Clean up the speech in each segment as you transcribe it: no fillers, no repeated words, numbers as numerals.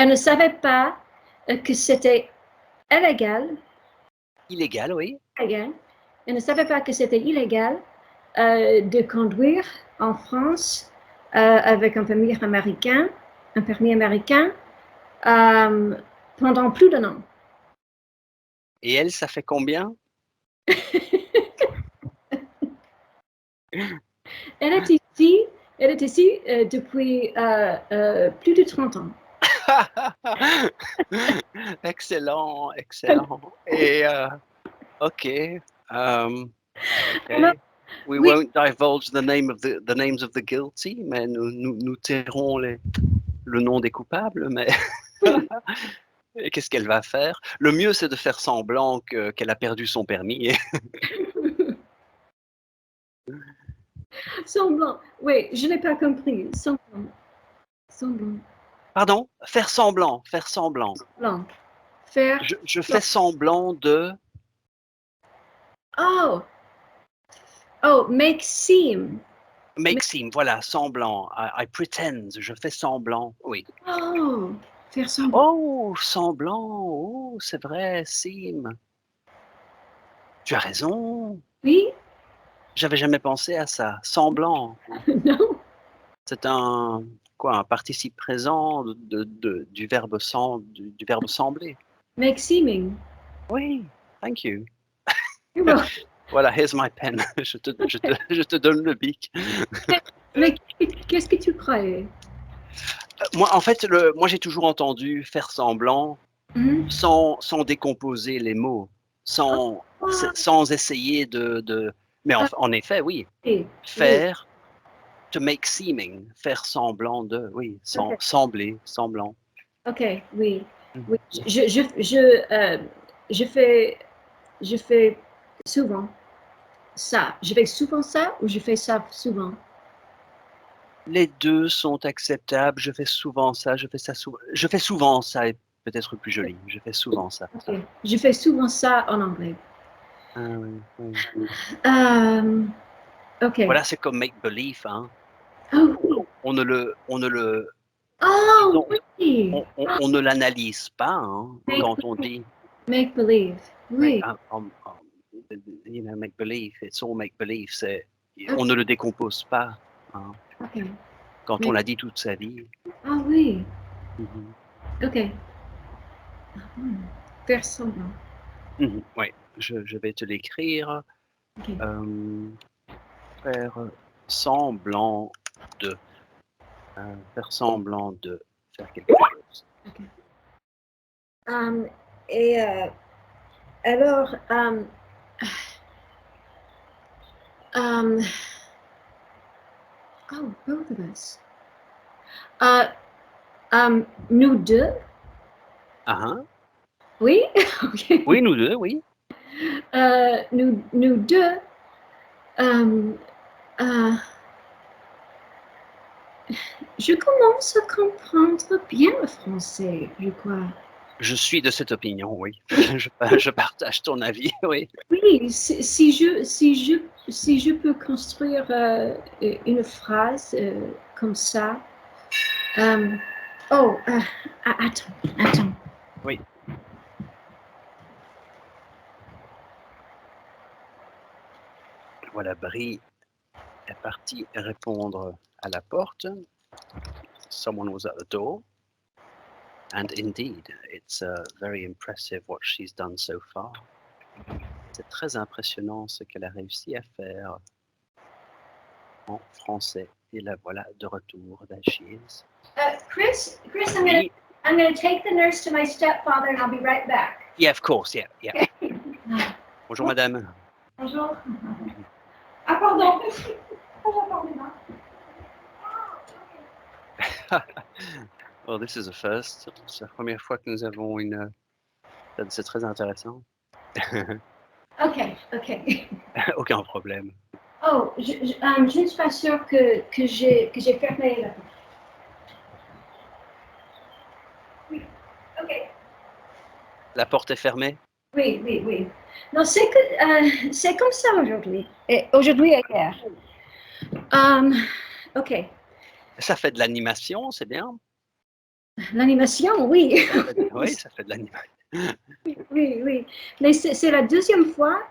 Elle ne savait pas que c'était illégal. Illégal, oui. Elle ne savait pas que c'était illégal de conduire en France avec un permis américain pendant plus d'un an. Et elle, ça fait combien? Elle est ici depuis plus de 30 ans. Excellent, excellent. Et okay, Alors, okay. We oui, won't divulge the names of the guilty, mais nous tairons le nom des coupables. Mais oui. et qu'est-ce qu'elle va faire? Le mieux, c'est de faire semblant qu'elle a perdu son permis. Semblant. Oui, je n'ai pas compris. Semblant. Semblant. Pardon? Faire semblant, faire semblant. Semblant. Faire. Je fais semblant de. Oh. Oh, make seem. Make seem, voilà, semblant. I pretend, je fais semblant. Oui. Oh, faire semblant. Oh, semblant. Oh, c'est vrai, seem. Tu as raison. Oui? J'avais jamais pensé à ça. Semblant. Non? C'est un participe présent du verbe du verbe sembler. Make seeming. Oui, thank you. You're welcome. Voilà, here's my pen. Je te donne le bic. Mais qu'est-ce que tu croyais? Moi, en fait, moi j'ai toujours entendu faire semblant Mhm. sans décomposer les mots, sans essayer de. Mais en effet, oui, Oui, oui. faire, to make seeming, faire semblant de, oui, Ok, semblant. ok, oui. Mhm. Oui. Je fais souvent ça. Je fais souvent ça ou je fais ça souvent? Les deux sont acceptables. Je fais souvent ça. Je fais souvent ça est peut-être plus joli. Je fais souvent ça. Ok. Je fais souvent ça en anglais. Ah oui, oui. Ok. Voilà, c'est comme make believe, hein. Oh oui. On ne le, Oh disons, oui. on ne l'analyse pas, hein, quand on dit, Make believe. oui, Oui. you know, make believe, it's all make believe. On Ok. ne le décompose pas, hein, Ok. quand on Make- l'a dit toute sa vie. Ah oui. Mhm. Ok. Faire semblant. Mhm, oui, je vais te l'écrire. Ok. Faire semblant de, faire semblant de faire quelque chose. Ok. Et alors, um, oh, both of us. Nous deux. Ah, hein? Oui. Ok. Oui, nous deux, oui. Nous deux. euh, euh, je commence à comprendre bien le français, je crois. Je suis de cette opinion, oui. Je partage ton avis, oui. Oui, si je peux construire une phrase comme ça. Euh, oh, attends. Oui. Voilà, Brie est partie répondre à la porte. Someone was at the door. And indeed, it's very impressive what she's done so far. C'est très impressionnant ce qu'elle a réussi à faire en français. Et la voilà de retour. There she is. Chris, Oui. I'm gonna take the nurse to my stepfather and I'll be right back. Yeah, of course, yeah, yeah. Bonjour, madame. Bonjour. Ah, pardon. Oh, this is a first. C'est la première fois que nous avons une. C'est très intéressant. Ok. Aucun problème. Oh, je ne suis pas sûre que j'ai fermé la porte. Oui, ok. La porte est fermée? Oui. Non, c'est comme ça aujourd'hui. Aujourd'hui et hier. Ok. Ça fait de l'animation, c'est bien. L'animation, oui. Oui, ça fait de l'animation. Oui, oui. Mais c'est la deuxième fois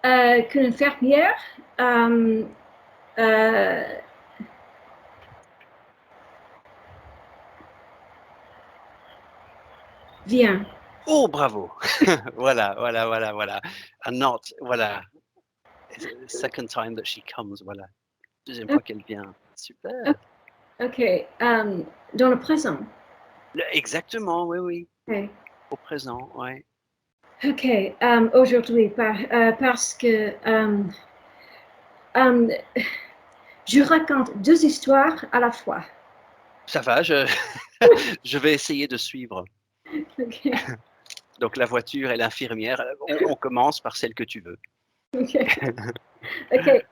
qu'une infirmière vient. Oh, bravo! Voilà. And not, voilà. It's the second time that she comes, voilà. Deuxième fois qu'elle vient. Super. OK. Dans le présent. Exactement, oui. OK. Au présent, ouais. OK. Aujourd'hui, parce que je raconte deux histoires à la fois. Ça va, je je vais essayer de suivre. OK. Donc la voiture et l'infirmière, on commence par celle que tu veux. OK. OK.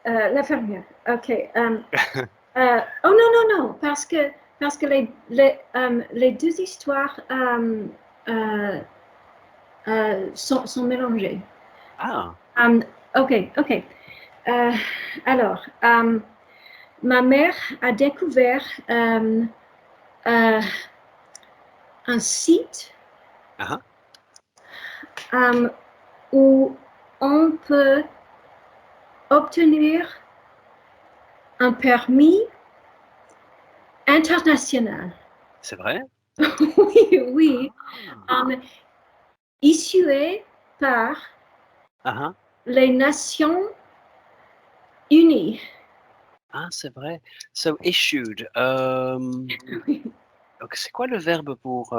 L'infirmière. OK. Oh non, parce que les deux histoires sont mélangées. Ah, OK. Alors, ma mère a découvert un site ah, où on peut obtenir un permis international. c'est vrai? Oui. Ah, Issué par ah, les Nations Unies. ah, c'est vrai. So issued, donc c'est quoi le verbe pour,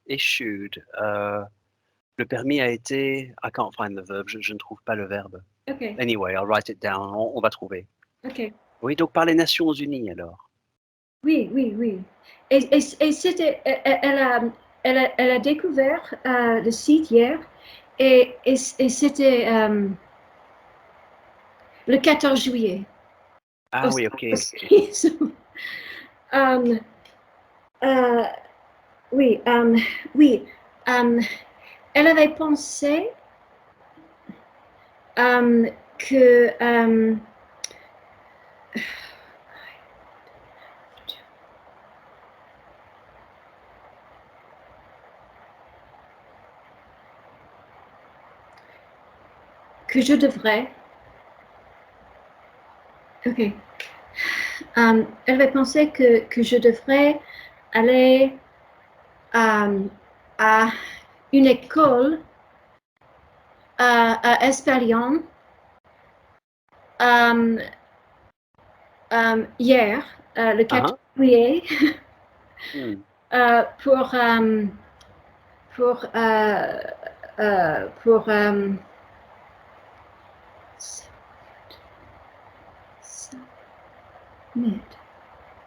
issued? Le permis a été I can't find the verb, je ne trouve pas le verbe. OK. Anyway, I'll write it down, on va trouver. OK. Oui, donc par les Nations Unies alors? Oui. Et c'était, elle a découvert le site hier et c'était le 14 juillet. Ah oui, OK. Um, euh, oui, elle avait pensé que je devrais. OK. Elle avait pensé que je devrais aller à une école à Espérion hier, le 4 Ah, juillet, mmh. pour pour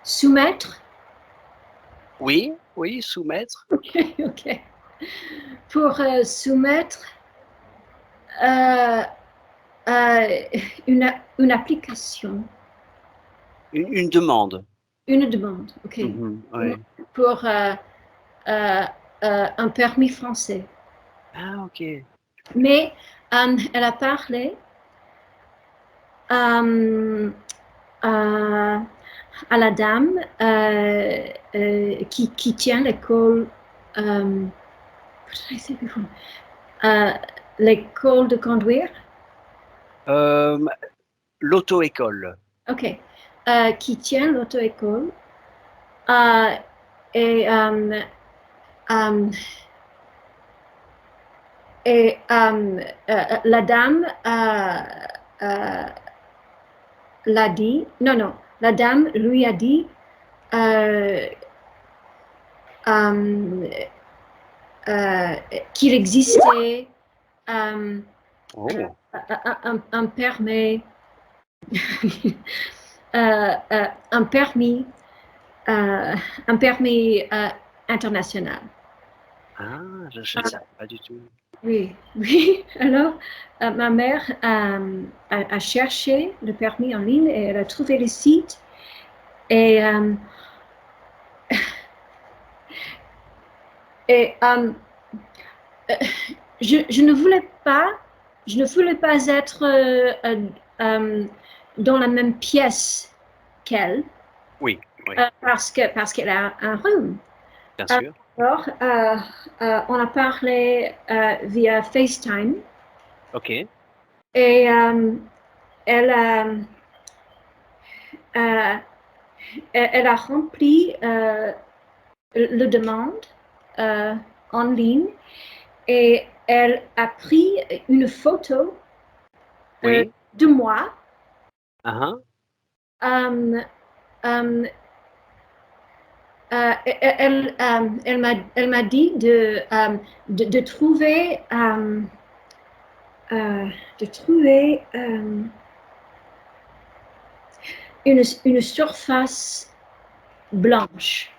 soumettre. Oui, soumettre. OK. Pour soumettre euh, une application, Une demande. une demande, OK, Ouais. pour un permis français. Ah OK. Mais elle a parlé à la dame qui tient l'école, l'école de conduire. L'auto-école. OK. Qui tient l'auto-école. Et la dame l'a dit, non, la dame lui a dit qu'il existait Oh! un permis, un permis, un permis international. Ah, je ne savais pas du tout. Oui. Alors, ma mère a cherché le permis en ligne et elle a trouvé le site. Et, et je ne voulais pas être dans la même pièce qu'elle. Oui. Oui, parce qu'elle a un rhume. bien sûr. Alors, on a parlé via FaceTime OK. et elle, euh, elle a rempli le demande euh, en ligne et elle a pris une photo Oui. de moi. Uh-huh. Euh, euh, elle m'a dit de trouver, de trouver une surface blanche.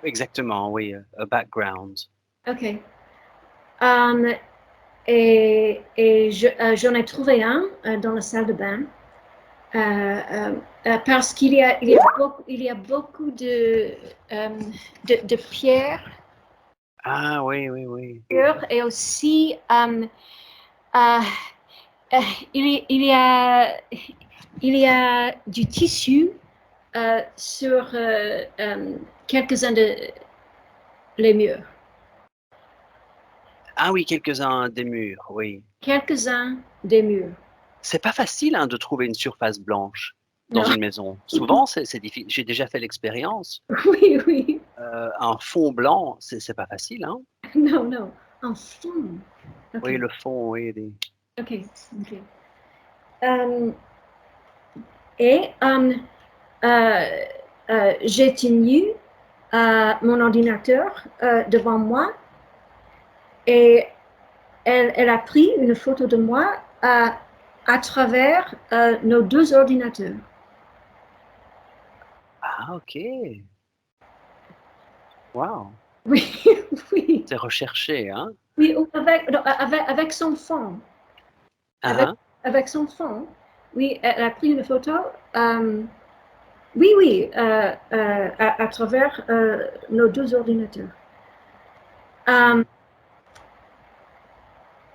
Exactement, oui, a background. OK. Et j'en ai trouvé un dans la salle de bain. Parce il y a beaucoup de pierres Ah oui, oui, oui. et aussi euh, il y a du tissu sur quelques-uns les murs. Ah oui, quelques-uns des murs, oui. Quelques-uns des murs. C'est pas facile, hein, de trouver une surface blanche dans Non. une maison. Souvent, c'est difficile. J'ai déjà fait l'expérience. Oui, oui. Un fond blanc, c'est pas facile, hein. Non, non. En fond. OK. Oui, le fond, oui, des OK. OK. Euh, et j'ai tenu mon ordinateur devant moi et elle a pris une photo de moi à travers nos deux ordinateurs. ah OK. Waouh! Oui, oui, C'est recherché, hein? oui, avec son fond. Hein, Avec, hein. avec son fond, oui, elle a pris une photo. Oui, oui, à travers nos deux ordinateurs. Mmh. Euh,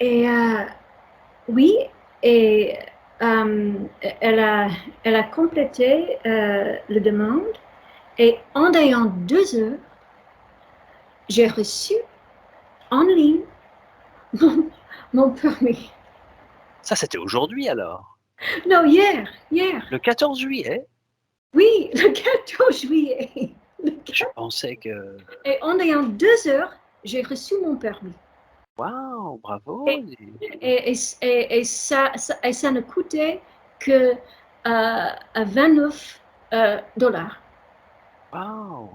et oui, et euh, elle a, elle a complété la demande et en ayant 2 heures, j'ai reçu en ligne mon, mon permis. Ça, c'était aujourd'hui alors? Non, hier. Le 14 juillet? Oui, le 14 juillet. Je pensais que Et en ayant 2 heures, j'ai reçu mon permis. waouh, bravo! Et, et ça ne coûtait que 29 dollars. Waouh!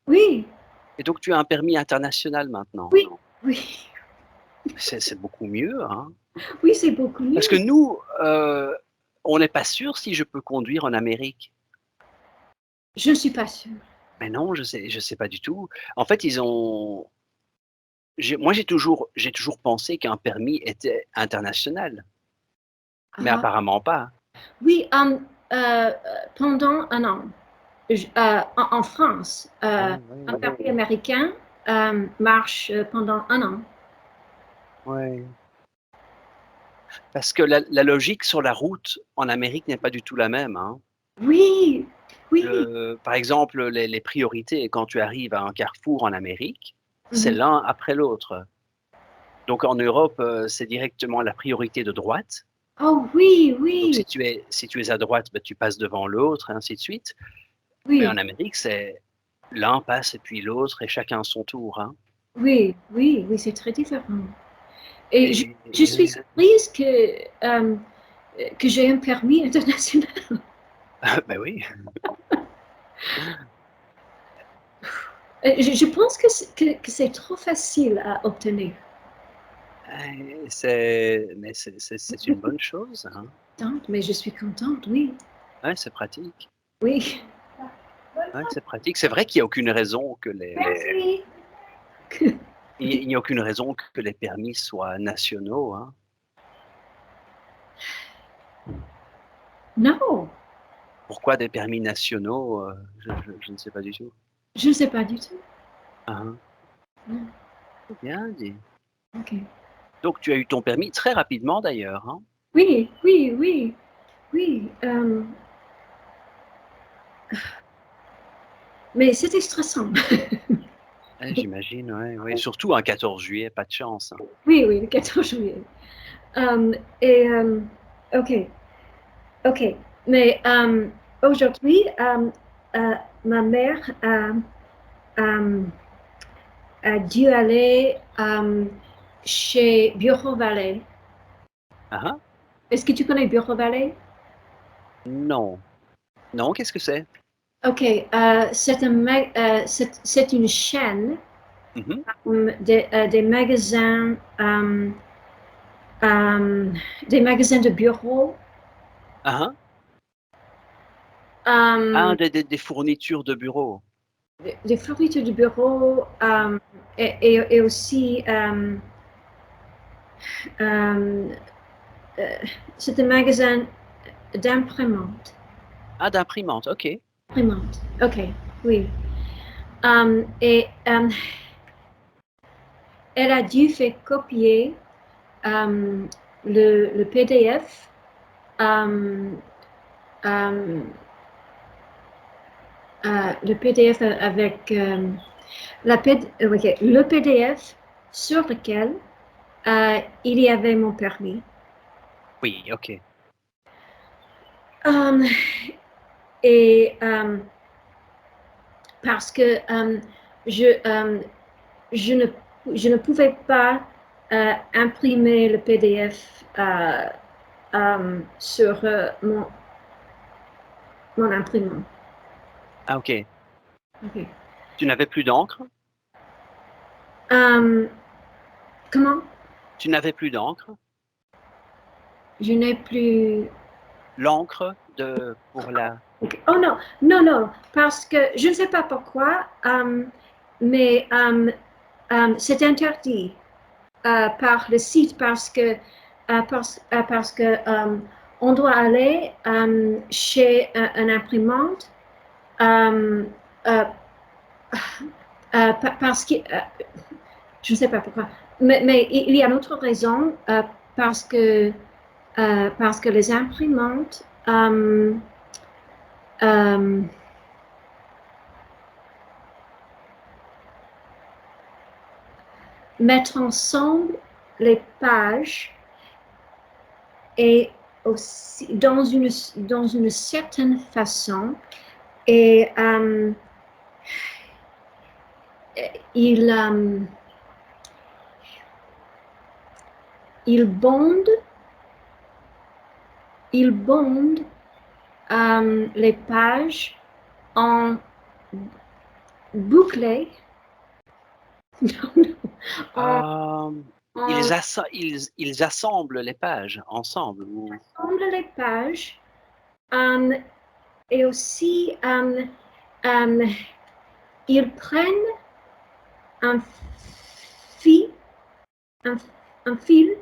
Oui, Et donc tu as un permis international maintenant? oui, oui, C'est beaucoup mieux, hein? oui, c'est beaucoup Parce que mieux. nous, on n'est pas sûr si je peux conduire en Amérique. Je ne suis pas sûre. Mais non, je sais pas du tout. En fait, ils ont j'ai toujours pensé qu'un permis était international, mais Ah, apparemment pas. oui, pendant un an, en France, Ouais, ouais, un ouais, permis américain marche pendant un an. ouais. Parce que la logique sur la route en Amérique n'est pas du tout la même, hein. Oui, oui. Par exemple, les priorités quand tu arrives à un carrefour en Amérique, c'est Mhm. l'un après l'autre. Donc en Europe, c'est directement la priorité de droite. Oh oui, Donc oui, si tu es à droite, bah, tu passes devant l'autre et ainsi de suite. Mais oui, en Amérique, c'est l'un passe et puis l'autre et chacun son tour, hein. oui, oui, oui, c'est très différent. Et je suis Et surprise que j'ai un permis international. bah, oui, Je pense que c'est trop facile à obtenir. c'est une bonne chose, hein. Mais je suis contente, oui, Ouais, c'est pratique. oui. Ouais, c'est pratique. C'est vrai qu'il y a aucune raison que Merci. il n'y a aucune raison que les permis soient nationaux, hein. Non, Pourquoi des permis nationaux? Je ne sais pas du tout. je ne sais pas du tout. Hein, Non. hein. Bien dit. Ok. Donc tu as eu ton permis très rapidement d'ailleurs, hein? Oui, oui, oui, oui. mais c'était stressant. J'imagine, ouais, ouais. Surtout un 14 juillet, pas de chance. Hein. Oui, oui, le 14 juillet. Et, ok. Mais aujourd'hui, ma mère a dû aller chez Bureau Valley. Ah, ah. Est-ce que tu connais Bureau Valley? Non. Non, qu'est-ce que c'est? Ok, c'est une chaîne Mhm. des magasins, des magasins de bureaux, Ah, ah. euh, Ah, des fournitures de bureau. des fournitures de bureaux et aussi euh, euh, c'est un magasin d'imprimantes. Ah, d'imprimante, ok. Imprimante, ok, oui. Et elle a dû faire copier euh, le PDF euh, euh, le PDF avec le PDF sur lequel il y avait mon permis. Oui, ok. Um, et parce que je, je, ne, je ne pouvais pas imprimer le PDF sur mon imprimant. Ah, ok. Okay. Tu n'avais plus d'encre? Comment? Tu n'avais plus d'encre? Je n'ai plus. L'encre de pour la. Okay. Oh non, non, non, parce que je ne sais pas pourquoi, mais c'est interdit par le site parce que on doit aller chez un imprimante euh, euh, parce que je ne sais pas pourquoi, mais il y a une autre raison parce que les imprimantes euh, mettre ensemble les pages et aussi dans une certaine façon et il, il bondent il bondent les pages en bouclé en, Ils, en ils assemblent les pages ensemble. ensemble les pages euh, et aussi euh, ils prennent un fil un, un fil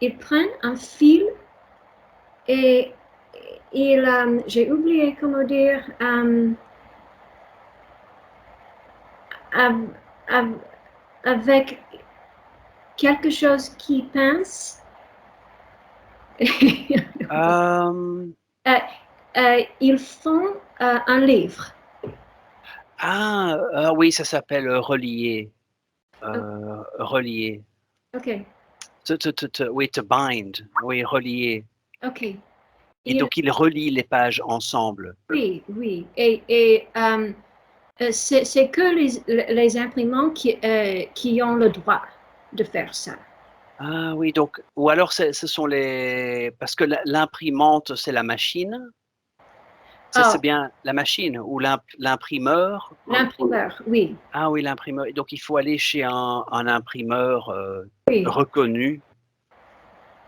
ils prennent un fil et j'ai oublié comment dire, av- av- avec quelque chose qui pince, Euh, euh, ils font un livre. oui, ça s'appelle relier. Ok. Relier. Ok. Oui, to bind. Oui, relier. Ok. Et Il, donc, ils relient les pages ensemble. oui, oui. Et c'est que les imprimants qui ont le droit de faire ça. Ah oui, donc, ou alors ce sont les. Parce que l'imprimante, c'est la machine. C'est Oh, bien la machine ou l'imprimeur. l'imprimeur, oui. Ah oui, l'imprimeur. Donc, il faut aller chez un imprimeur Oui, reconnu.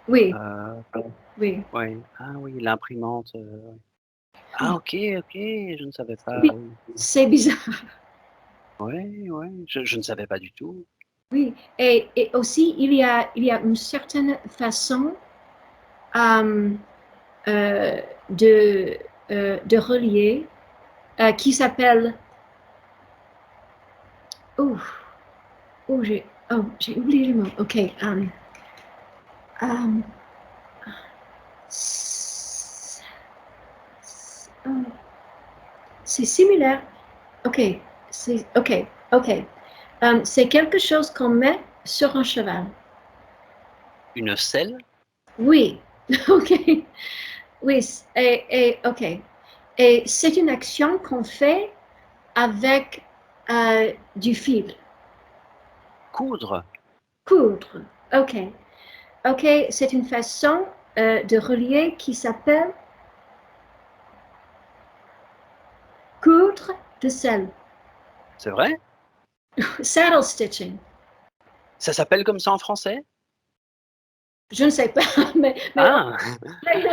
oui, Euh, oui. ouais. Ah oui, l'imprimante. Ah ok, ok, je ne savais pas. Oui, Oui, c'est bizarre. ouais, ouais, je ne savais pas du tout. Oui, et aussi il y a une certaine façon euh, euh, de relier qui s'appelle. Oh, j'ai oublié le mot. Ok. Um, oh, c'est similaire. Ok, ok. C'est quelque chose qu'on met sur un cheval. Une selle? Oui, ok. Oui, ok. Et c'est une action qu'on fait avec du fil. Coudre? Coudre. Ok. Ok, c'est une façon de relier qui s'appelle coudre de selle. C'est vrai? Saddle stitching. Ça s'appelle comme ça en français? Je ne sais pas, mais Ah!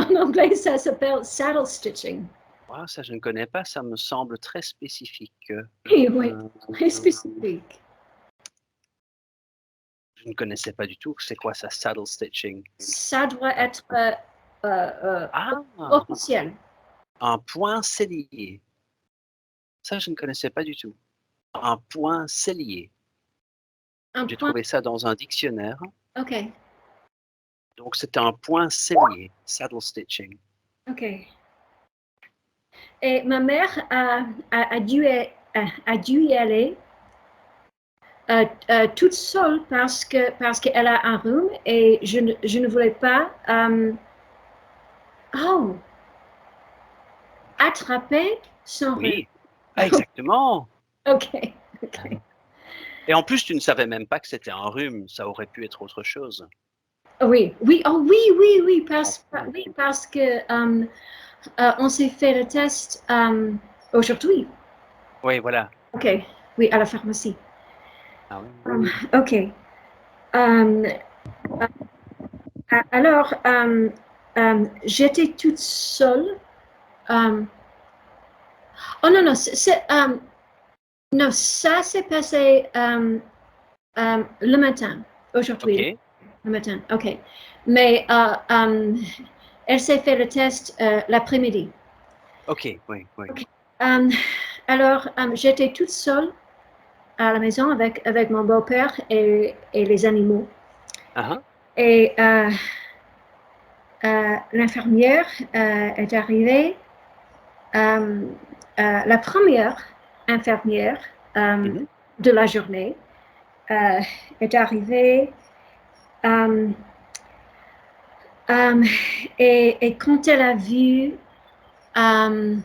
en anglais, ça s'appelle saddle stitching. Waouh, ça je ne connais pas, ça me semble très spécifique. Oui, oui, Heu, très spécifique. je ne connaissais pas du tout. C'est quoi ça, saddle stitching? Ça doit Ah, être ah! officiel. Un point sellier. Ça, je ne connaissais pas du tout. Un point sellier. Un J'ai point, trouvé ça dans un dictionnaire. ok, Donc c'est un point sellier, saddle stitching. ok. Et ma mère a dû y aller toute seule parce qu'elle a un rhume et je ne voulais pas oh, attraper son rhume. Oui, exactement. Ok, ok. Et en plus, tu ne savais même pas que c'était un rhume, ça aurait pu être autre chose. Oui, oui, oh oui, oui, oui, En oui, parce que on s'est fait le test aujourd'hui. Oui, voilà. Ok, oui, à la pharmacie. Ah oui. Ok. Um, alors, j'étais toute seule. Um, oh non, non, non, ça s'est passé le matin, aujourd'hui, OK, le matin, ok. Mais elle s'est fait le test l'après-midi. OK, oui, oui. Ok. Um, alors, j'étais toute seule à la maison avec mon beau-père et les animaux. Hein, hein. Et l'infirmière est arrivée, la première infirmière Mmh. de la journée est arrivée euh, euh, et quand elle a vu euh,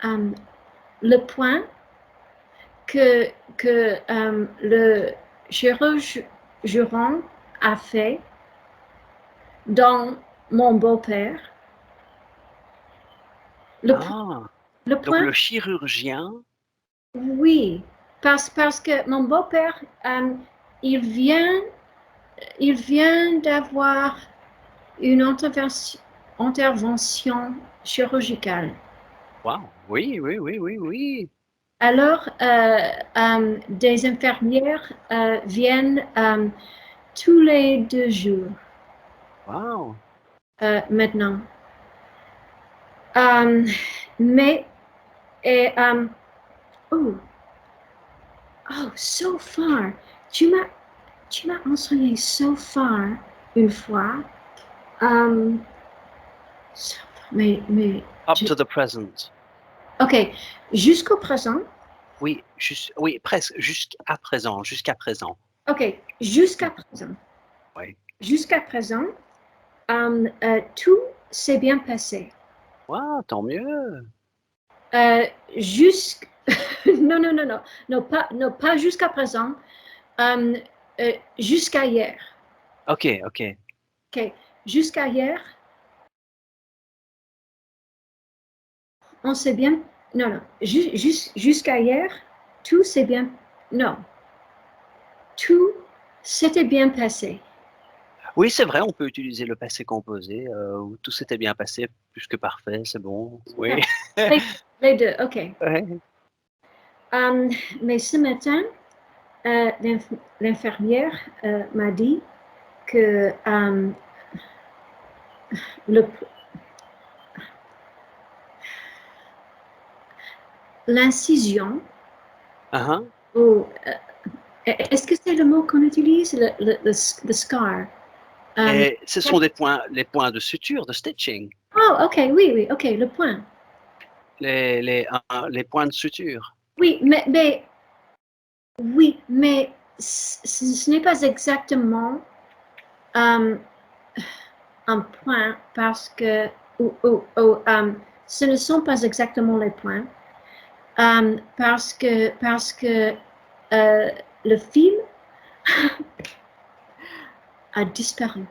euh, le point que le chirurgien a fait dans mon beau-père, le, Ah! le Donc point, le chirurgien oui, parce que mon beau-père, il vient, il vient d'avoir une intervention chirurgicale. waouh! Oui, oui, oui, oui, oui. Alors, des infirmières viennent tous les 2 jours Waouh! maintenant. Um, mais, et, oh, oh, so far, tu m'as enseigné so far une fois. Um, so mais, Up to the present. ok, jusqu'au présent, Oui, oui, presque, jusqu'à présent. ok, jusqu'à présent, Oui. jusqu'à présent, tout s'est bien passé. Waouh, tant mieux! Euh, jusqu'- non, non, non, non, non, pas jusqu'à présent, euh, jusqu'à hier. OK, OK. Ok, jusqu'à hier, on s'est bien. Non, non, jusqu'à hier, tout s'est bien. Non, tout s'était bien passé. Oui, c'est vrai, on peut utiliser le passé composé, où tout s'était bien passé, plus que parfait, c'est bon. Oui. Les, les deux, ok. Ouais. Mais ce matin, l'infirmière m'a dit que le, l'incision, Hein, hein. ou est-ce que c'est le mot qu'on utilise, le scar? Et ce sont les points de suture, de stitching. Oh, ok, oui, oui, ok, le point. Les points de suture. Oui, mais ce n'est pas exactement un point parce que ce ne sont pas exactement les points parce que le film a disparu.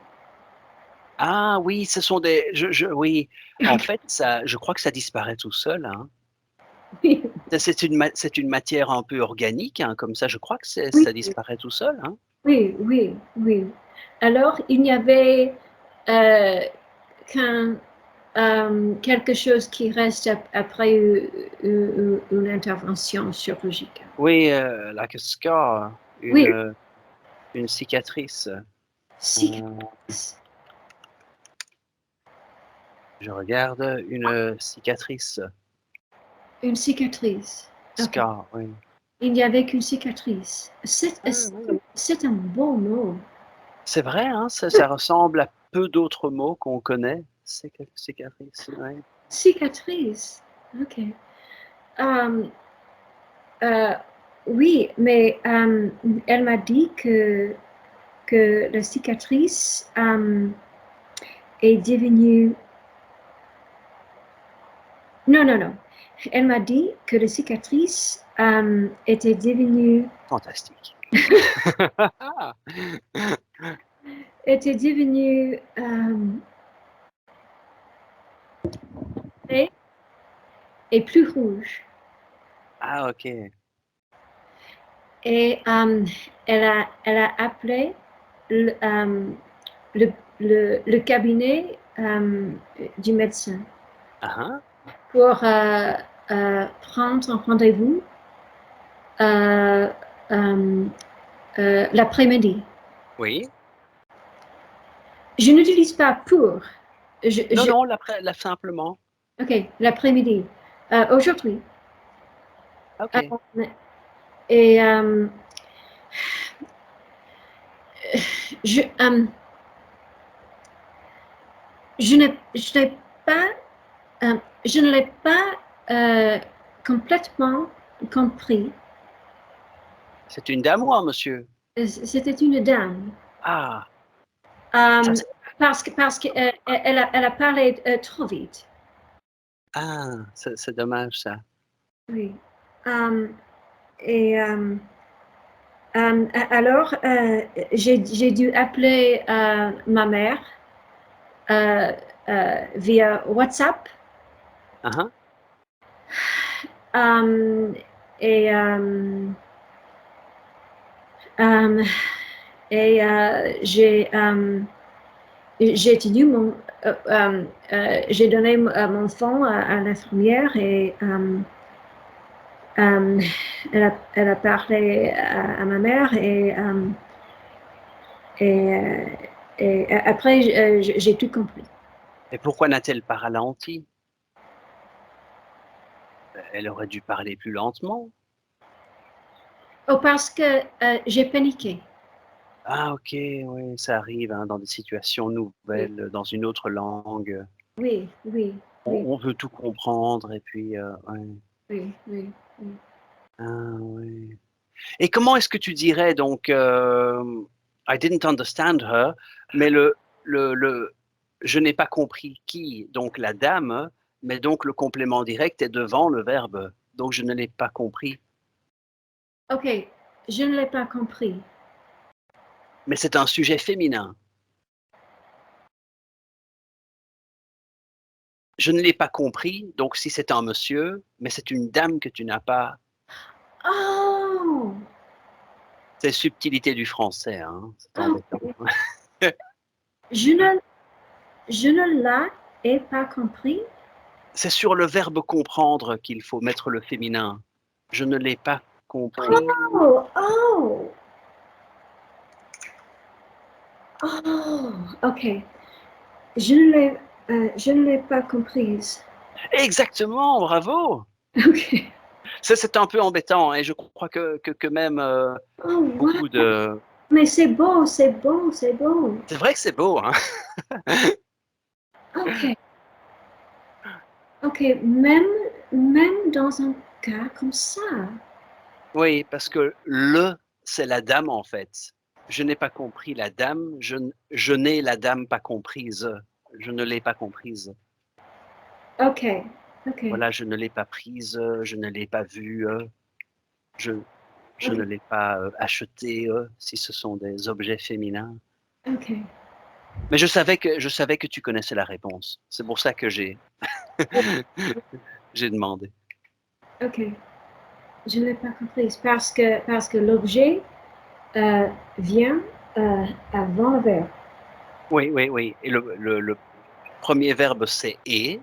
Ah oui, ce sont des... oui, en fait, je crois que ça disparaît tout seul. Hein. Oui, C'est une matière un peu organique, hein, comme ça, je crois que oui, ça disparaît tout seul. Hein. oui, oui, oui. Alors, il n'y avait quelque chose qui reste après une intervention chirurgicale. Oui, like a scar, Oui, une cicatrice. cicatrice. Je regarde une cicatrice. Une cicatrice. Ok. Scar, oui. Il n'y avait qu'une cicatrice. Ah, oui. C'est un beau mot. C'est vrai, hein, ça ressemble à peu d'autres mots qu'on connaît. Cicatrice, ouais. Cicatrice. Ok. Euh, euh, oui, mais elle m'a dit que la cicatrice est devenue... Non, non, non. Elle m'a dit que la cicatrice était devenue... Fantastique. était devenue et plus rouge. Ah, ok. Et elle a appelé le, le cabinet du médecin Ah, pour prendre un rendez-vous l'après-midi. oui. Je n'utilise pas pour. Non, non, simplement. Ok, l'après-midi. Aujourd'hui. Ok. Et je, je n'ai pas, je ne l'ai pas complètement compris. C'est une dame ou un monsieur? C'était une dame. Ah, ça Euh, c'est... parce qu'elle elle a parlé trop vite. Ah, c'est dommage ça. Oui. Euh, et alors, j'ai dû appeler ma mère via WhatsApp. Ah, Euh, et euh, j'ai tenu j'ai donné mon phone à l'infirmière et elle a parlé à ma mère et, et après j'ai tout compris. et pourquoi n'a-t-elle pas ralenti? Elle aurait dû parler plus lentement. Oh, parce que j'ai paniqué. Ah, ok, oui, ça arrive hein, dans des situations Oui, nouvelles, dans une autre langue. oui, oui, oui, On veut tout comprendre et puis, ouais. oui, oui, oui. Ah, oui. Et comment est-ce que tu dirais donc, I didn't understand her, mais le je n'ai pas compris qui, donc la dame, mais donc le complément direct est devant le verbe, donc je ne l'ai pas compris. Ok, je ne l'ai pas compris. Mais c'est un sujet féminin. Je ne l'ai pas compris, donc si c'est un monsieur, mais c'est une dame que tu n'as pas. Oh, C'est subtilité du français, hein, c'est oh, embêtant. je ne, je ne l'ai pas compris. C'est sur le verbe comprendre qu'il faut mettre le féminin. Je ne l'ai pas compris. Oh, oh, oh, ok. Je ne l'ai pas comprise. Exactement, bravo! Ok. Ça, c'est un peu embêtant et je crois que même Oh, beaucoup wow. Mais c'est beau, c'est beau, c'est beau. C'est vrai que c'est beau, hein? Ok. Ok, même dans un cas comme ça. Oui, parce que c'est la dame, en fait. Je n'ai pas compris la dame, je n'ai la dame pas comprise. Je ne l'ai pas comprise. Ok, ok, Voilà, je ne l'ai pas prise, je ne l'ai pas vue, je ok, ne l'ai pas, achetée, si ce sont des objets féminins. ok. Mais je savais que tu connaissais la réponse. C'est pour ça que j'ai j'ai demandé. Ok, je ne l'ai pas comprise parce que l'objet vient avant le verbe. Oui, oui, oui, et le 1er verbe, c'est « est »,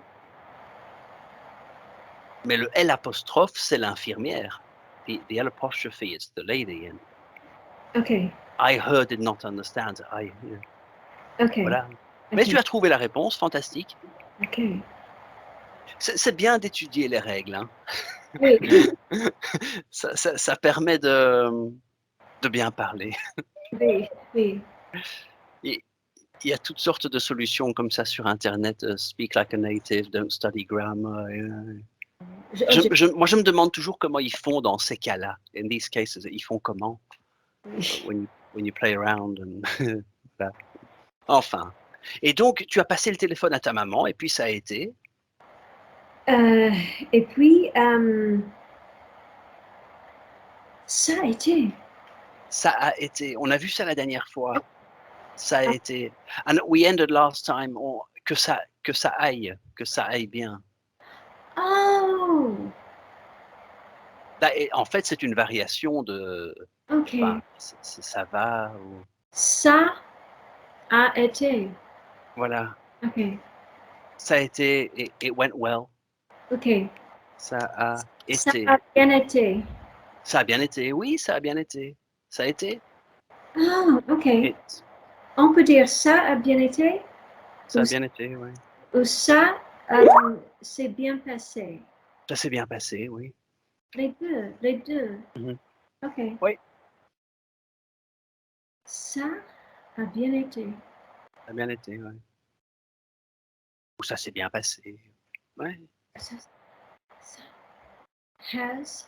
mais le L apostrophe, c'est l'infirmière. The L apostrophe is the lady, and Ok, I her did not understand. ok, Voilà. Mais ok, tu as trouvé la réponse, fantastique. ok. C'est bien d'étudier les règles, hein. Oui, Ça permet de bien parler. oui, oui. Et il y a toutes sortes de solutions comme ça sur internet, speak like a native, don't study grammar, moi, je me demande toujours comment ils font dans ces cas-là. In these cases, ils font comment? When you play around and voilà. Enfin. Et donc, tu as passé le téléphone à ta maman et puis ça a été? Euh, et puis, ça a été. Ça a été. On a vu ça la dernière fois. Ça a été. And we ended last time que ça aille bien. Oh, Bah, et en fait, c'est une variation de, ok. enfin, ça va ou Ça a été. voilà. Ok, Ça a été, it went well. ok. Ça a Ça été. a bien été. Ça a bien été. Oui, ça a bien été. Ça a été. Ah, ok. It. On peut dire ça a bien été Ça a bien été, oui. ou ça s'est bien passé. Ça s'est bien passé, oui. Les deux, les deux. Mmh. Ok. Oui, Ça a bien été. ça a bien été, ouais. Ou ça s'est bien passé. Ouais. Ça, ça has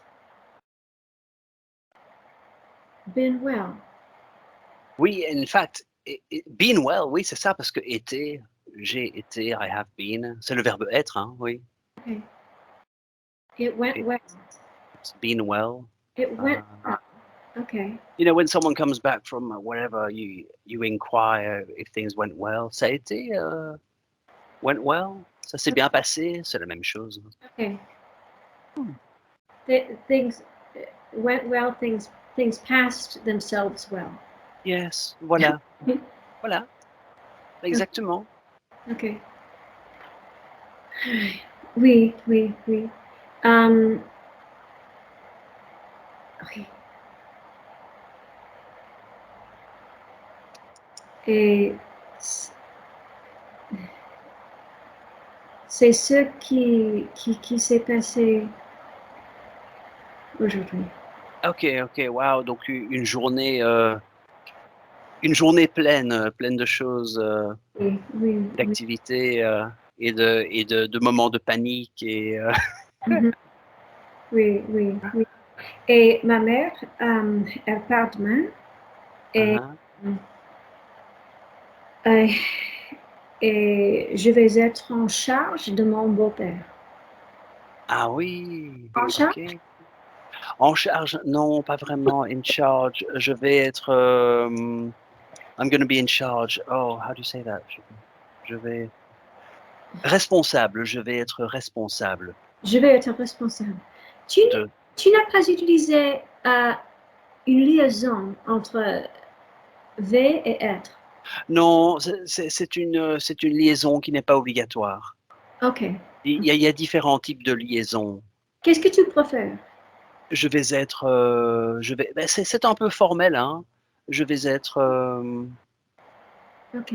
been well. Oui, in fact, been well, oui, c'est ça, parce que été, j'ai été, I have been, c'est le verbe être, hein, oui. Okay. It went well. It's been well. It went Uh, well. Okay. you know, when someone comes back from wherever, you inquire if things went well. Ça a été, went well? Ça s'est bien passé? C'est la même chose. Okay. Hmm. Things went well. Things passed themselves well. Yes, voilà, voilà, exactement. Okay. Oui, oui, oui. Oui. Et c'est ce qui s'est passé aujourd'hui. Ok, ok, wow. Donc une journée pleine, pleine de choses, Oui, oui, oui. d'activités de moments de panique et Mhm. Oui, oui, oui. Et ma mère, elle part demain et, hein. euh, et je vais être en charge de mon beau-père. Ah oui, En charge? ok. En charge, non, pas vraiment. In charge, je vais être. I'm going to be in charge. Oh, how do you say that? Je vais responsable. Je vais être responsable Je vais être responsable. Tu, de. tu n'as pas utilisé une liaison entre V et être. Non, c'est une liaison qui n'est pas obligatoire. Ok. Il y a différents types de liaisons. Qu'est-ce que tu préfères? Je vais être, ben, c'est un peu formel, hein. Je vais être, Ok.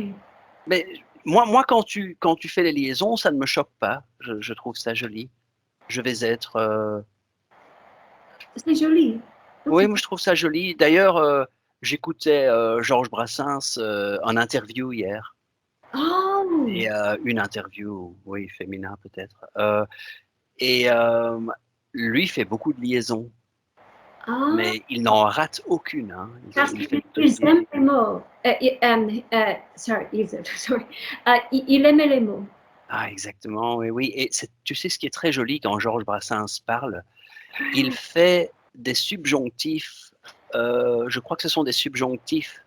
mais moi quand tu fais les liaisons, ça ne me choque pas. Je trouve ça joli. Je vais être, C'est joli. Ok. oui, moi je trouve ça joli. D'ailleurs, j'écoutais Georges Brassens en interview hier. Oh, Et une interview, oui, féminin peut-être. Et lui fait beaucoup de liaisons, ah, mais il n'en rate aucune. Hein. parce Il fait qu'ils aiment les mots. Sorry. Il aimait les mots. Ah, exactement, oui, oui. Et tu sais ce qui est très joli quand Georges Brassens parle, il fait des subjonctifs. Je crois que ce sont des subjonctifs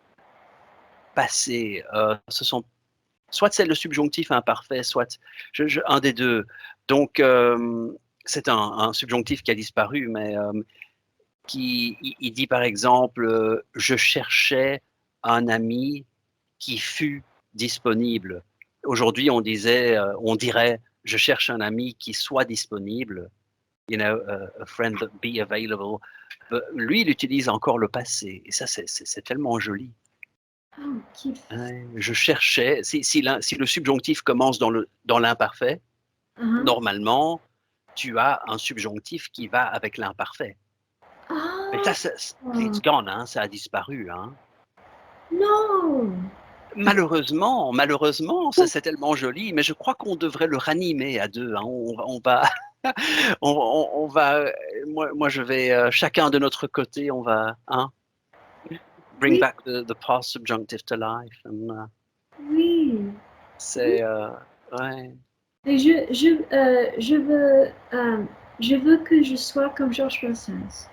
passés. Ce sont soit c'est le subjonctif imparfait, soit un des deux. Donc c'est un subjonctif qui a disparu, mais il dit par exemple je cherchais un ami qui fut disponible. Aujourd'hui, on dirait je cherche un ami qui soit disponible. You know, a friend that be available. Lui, il utilise encore le passé, et ça, c'est tellement joli. Oh, Ouais, je cherchais, si le subjonctif commence dans l'imparfait, uh-huh. normalement, tu as un subjonctif qui va avec l'imparfait. Mais Ah, ça, it's gone, hein, ça a disparu. Hein. non. Malheureusement, ça c'est tellement joli, mais je crois qu'on devrait le ranimer à deux. Hein. On va, on va, moi je vais, chacun de notre côté, on va, hein, bring Oui, back the past subjunctive to life. oui. C'est, ouais. Et je veux que je sois comme Georges Brassens.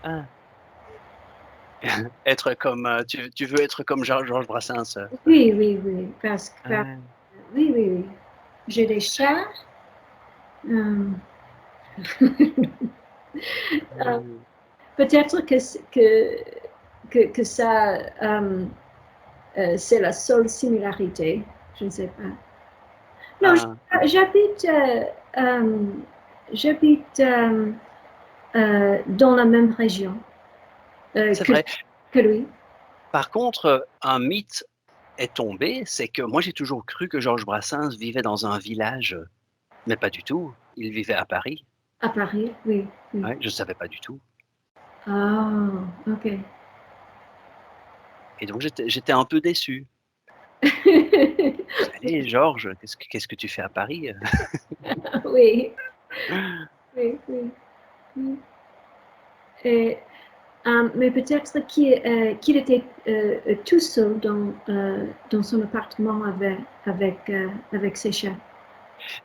Ah. Être comme, tu veux être comme Georges Brassens. Oui, oui, oui. Ah. Oui, oui, oui. J'ai des chats. euh, euh, Mm. Peut-être que ça, c'est la seule similarité. Je ne sais pas. Non, Ah. j'habite, euh, j'habite dans la même région C'est vrai. que lui. Par contre, un mythe est tombé, c'est que moi j'ai toujours cru que Georges Brassens vivait dans un village, mais pas du tout. Il vivait à Paris. À Paris, oui, oui. Ouais, je ne savais pas du tout. Ah, ok. Et donc j'étais un peu déçu. Allez, Georges, qu'est-ce que tu fais à Paris? Oui, oui, oui, oui. Et, mais peut-être qu'il était tout seul dans son appartement avec ses chats.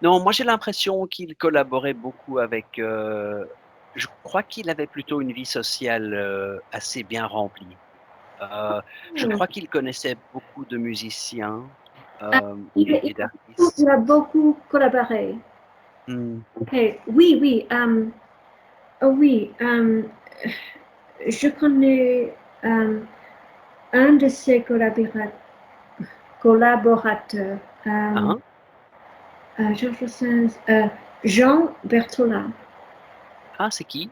Non, moi j'ai l'impression qu'il collaborait beaucoup avec. Je crois qu'il avait plutôt une vie sociale assez bien remplie. Je Oh. crois qu'il connaissait beaucoup de musiciens Ah, et d'artistes. il a beaucoup collaboré. Hmm. Okay. Oui, oui, oh oui. Je connais un de ses collaborateurs, Hein? Georges Sand, Jean Bertholin. Ah, c'est qui?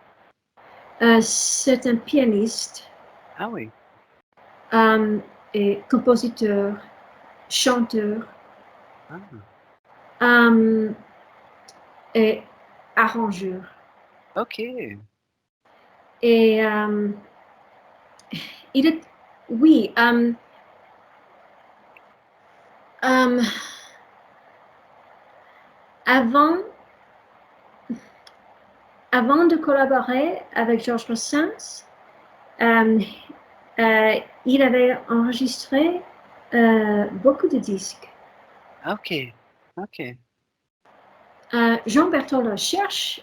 C'est un pianiste Ah oui. et compositeur, chanteur Ah, euh, et arrangeur. ok. Et il est, oui, euh, avant, avant de collaborer avec Georges Brassens, euh, il avait enregistré beaucoup de disques. Ok. Ok. Jean Bertholin, cherche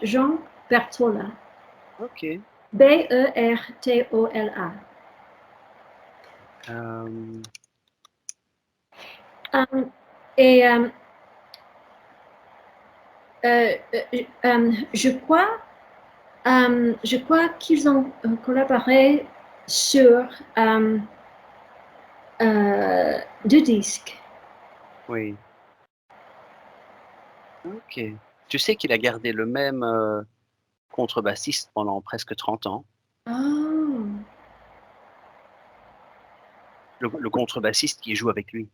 Jean Bertholin. Ok. Berthola. Euh, Um, et je crois qu'ils ont collaboré sur deux disques. oui. Ok. Tu sais qu'il a gardé le même contrebassiste pendant presque 30 ans. Oh, Le contrebassiste qui joue avec lui.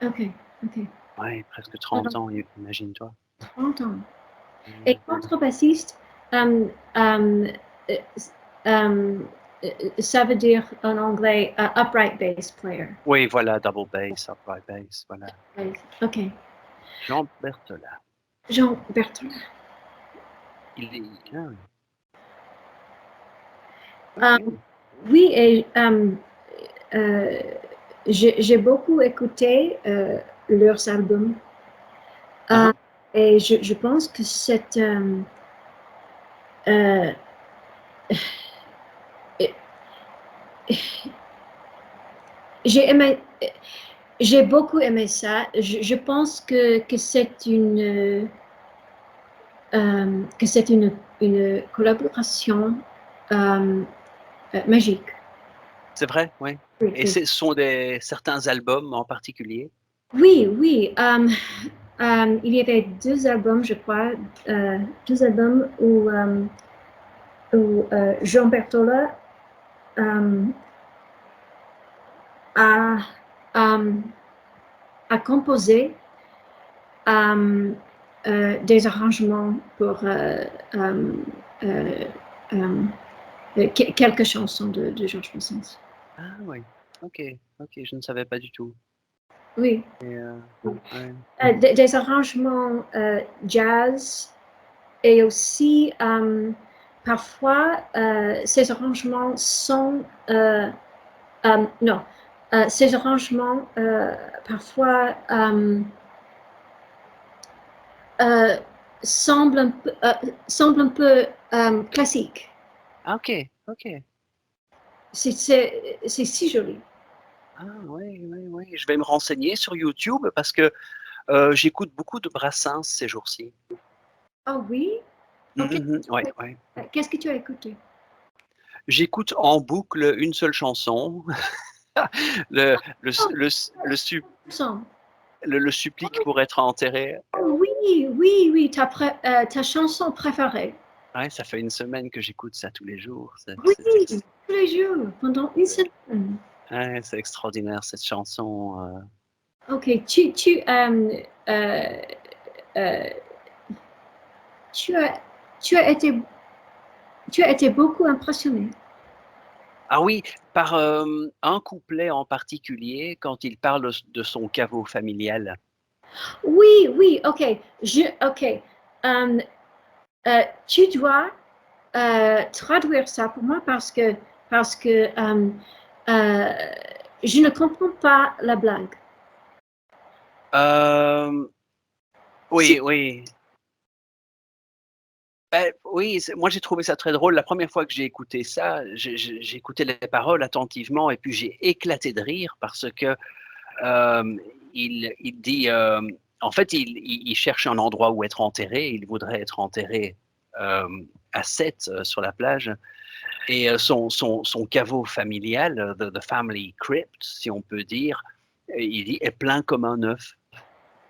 ok, ok. Ouais, presque Alors, 30 ans, imagine-toi. 30 ans. Et Ouais. contrebassiste, euh, euh, euh, ça veut dire en anglais upright bass player. Oui, voilà, double bass, upright bass, voilà. Ok. Jean Berthelin. Jean Bertrand. Il est... Ok. Oui, et j'ai beaucoup écouté leurs albums. Et je pense que c'est... j'ai beaucoup aimé ça. Je pense que c'est une collaboration magique. C'est vrai, oui. Oui, Et ce sont certains albums en particulier? oui. Il y avait 2 albums, je crois, 2 albums où Jean Berthola a, a composé des arrangements pour quelques chansons de Georges Brassens. Ah oui, ok, je ne savais pas du tout. Oui. Et, Des arrangements jazz et aussi parfois ces arrangements sont non, ces arrangements parfois semblent un peu classiques. Ah, ok. C'est si joli. Ah oui. Je vais me renseigner sur YouTube parce que j'écoute beaucoup de Brassens ces jours-ci. Ah oui? Okay. Ouais. Qu'est-ce que tu as écouté? J'écoute en boucle une seule chanson, le supplique pour être enterré. Oh, oui, ta chanson préférée. Ouais, ça fait une semaine que j'écoute ça tous les jours. Oui, tous les jours, pendant une semaine. Ouais, c'est extraordinaire cette chanson. Ok, tu as été beaucoup impressionné. Ah oui, par un couplet en particulier quand il parle de son caveau familial. Oui, ok. Ok. Tu dois traduire ça pour moi parce que je ne comprends pas la blague. Oui. Oui, moi j'ai trouvé ça très drôle. La première fois que j'ai écouté ça, j'ai écouté les paroles attentivement et puis j'ai éclaté de rire parce que il dit, en fait, il cherche un endroit où être enterré. Il voudrait être enterré à Sète, sur la plage. Et son caveau familial, the family crypt, si on peut dire, il dit, est plein comme un œuf.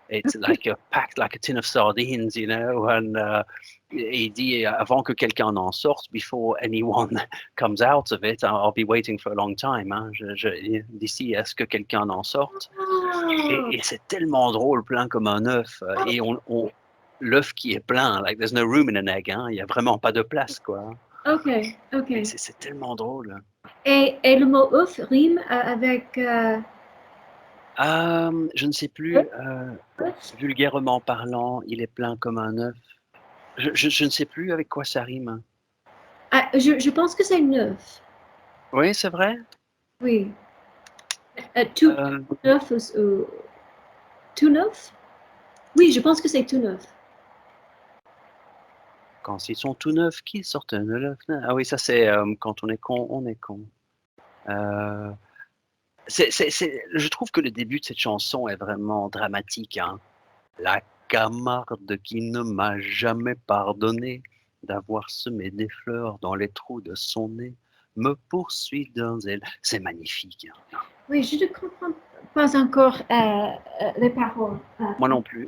It's like packed like a tin of sardines, you know. Et il dit, avant que quelqu'un en sorte, before anyone comes out of it, I'll be waiting for a long time. Hein. D'ici à ce que quelqu'un en sorte. Et c'est tellement drôle, plein comme un œuf. Et l'œuf qui est plein, like there's no room in an egg. Hein. Il n'y a vraiment pas de place, quoi. Ok. C'est tellement drôle. Et le mot œuf rime avec Je ne sais plus, vulgairement parlant, il est plein comme un œuf. Je ne sais plus avec quoi ça rime. je pense que c'est neuf. Oui, c'est vrai? Oui. Tout neuf tout neuf? Oui, je pense que c'est tout neuf. Quand ils sont tout neufs, qu'ils sortent de l'œuf. Ah oui, ça c'est quand on est con, on est con. Je trouve que le début de cette chanson est vraiment dramatique. Hein. La camarde qui ne m'a jamais pardonné d'avoir semé des fleurs dans les trous de son nez me poursuit d'un zèle. C'est magnifique. Hein. Oui, je ne comprends pas encore les paroles. Moi non plus.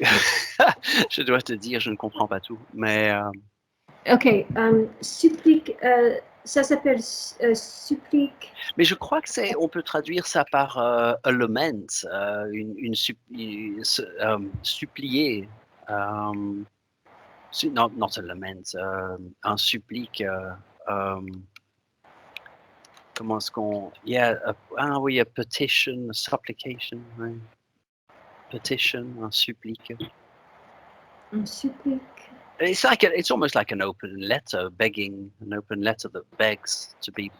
Je dois te dire, je ne comprends pas tout. Mais Ok, supplique, ça s'appelle supplique. mais je crois que on peut traduire ça par a lament, supplier. Non, not a lament, un supplique. comment est-ce qu'on... Yeah, ah oui, a petition, a supplication, oui. Petition, un supplique. Un supplique. It's almost like an open letter begging, an open letter that begs to be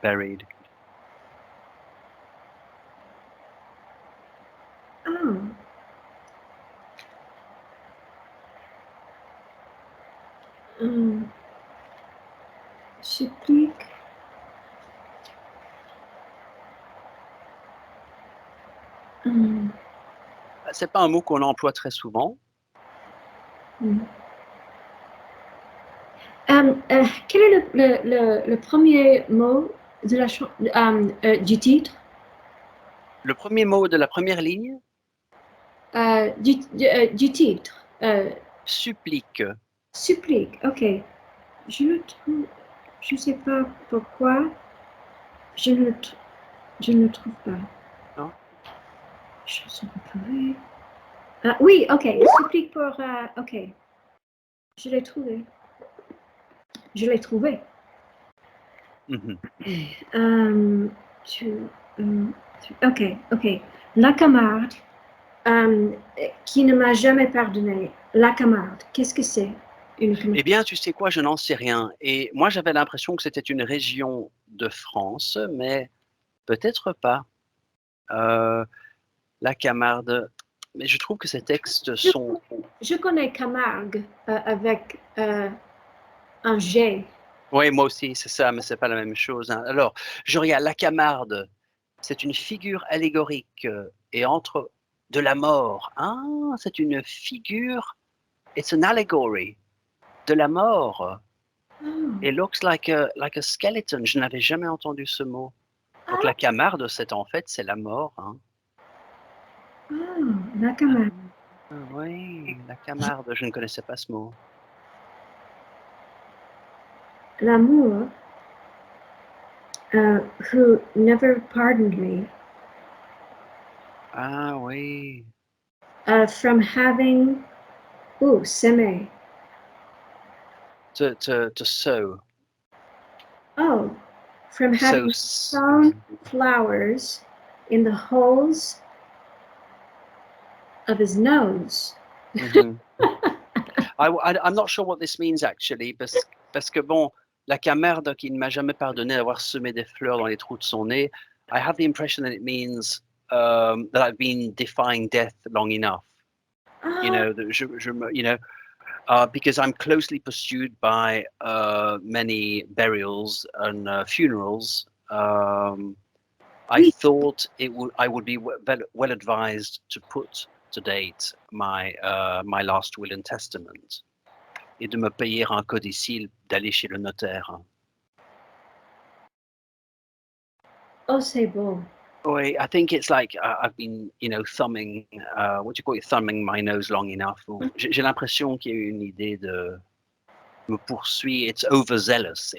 buried. Ah. Supplique. C'est pas un mot qu'on emploie très souvent. Quel est le premier mot de du titre? Le premier mot de la première ligne, Du titre. supplique. Supplique, ok. Je le trouve, je ne sais pas pourquoi, je ne le trouve pas. Non? Chanson préférée. Oui, ok. Supplique pour, ok. Je l'ai trouvé. Je l'ai trouvé. Ok. La Camarde, qui ne m'a jamais pardonné. La Camarde, qu'est-ce que c'est? Eh bien, tu sais quoi, je n'en sais rien. Et moi, j'avais l'impression que c'était une région de France, mais peut-être pas. La Camarde. Mais je trouve que ces textes sont... Je connais Camargue avec un G. Oui, moi aussi, c'est ça, mais c'est pas la même chose. Hein. Alors, je regarde la Camarde. C'est une figure allégorique et entre de la mort. Ah, c'est une figure. It's an allegory de la mort. It looks like a skeleton. Je n'avais jamais entendu ce mot. Donc la Camarde, c'est en fait, c'est la mort. Hein. La Camarde. Oui, la Camarde, je ne connaissais pas ce mot. L'amour, who never pardoned me. Ah oui. From having, s'aimer. To sow. Oh, from having sown flowers in the holes of his nose. Mm-hmm. I'm not sure what this means actually, parce que bon, la Camarde qui ne m'a jamais pardonné d'avoir semé des fleurs dans les trous de son nez, I have the impression that it means that I've been defying death long enough. You know, because I'm closely pursued by many burials and funerals. I thought I would be well advised to put to date my last will and testament et de me payer un codicille, d'aller chez le notaire. Oh, c'est beau. Oui, I think it's like I've been, thumbing, what do you call it, thumbing my nose long enough. J'ai l'impression qu'il y a eu une idée de me poursuivre. It's overzealous.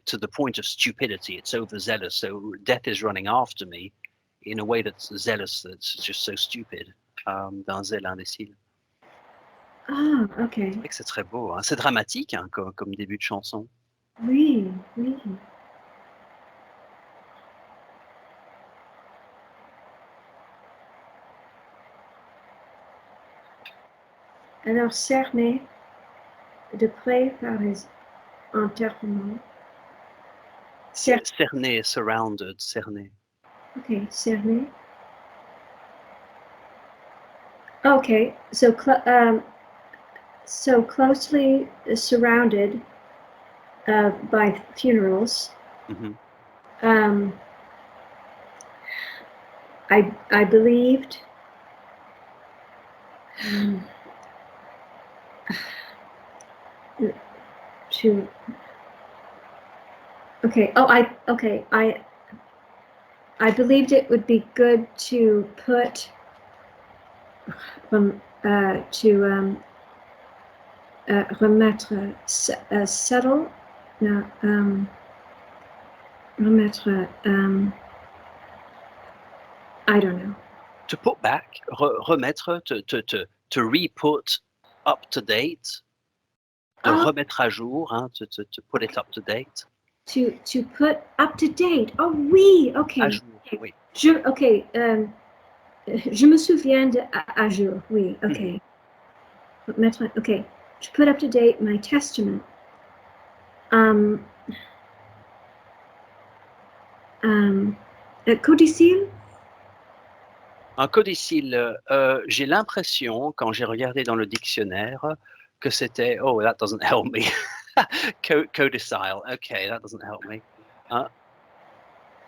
To the point of stupidity. It's overzealous. So death is running after me in a way that's zealous, that's just so stupid. D'un zèle indécile. Ah, ok. C'est vrai que c'est très beau. Hein. C'est dramatique hein, comme début de chanson. Oui. Alors, cerné de près par les enterrements. Cerné, surrounded, cerné. Okay, cerné. Okay, so closely surrounded by funerals. Mm-hmm. I believed to. Okay. Oh, I believed it would be good to put remettre settle. No, remettre. I don't know. To put back, remettre, to re-put up to date, de remettre à jour, hein, to put it up to date. to put up to date. Oh oui, ok. À jour, oui. Je me souviens de à jour, oui, ok. Mettre, ok. To put up to date my testament. Codicile? Un codicile, j'ai l'impression, quand j'ai regardé dans le dictionnaire, que c'était... Oh, that doesn't help me. Codicile, okay, that doesn't help me.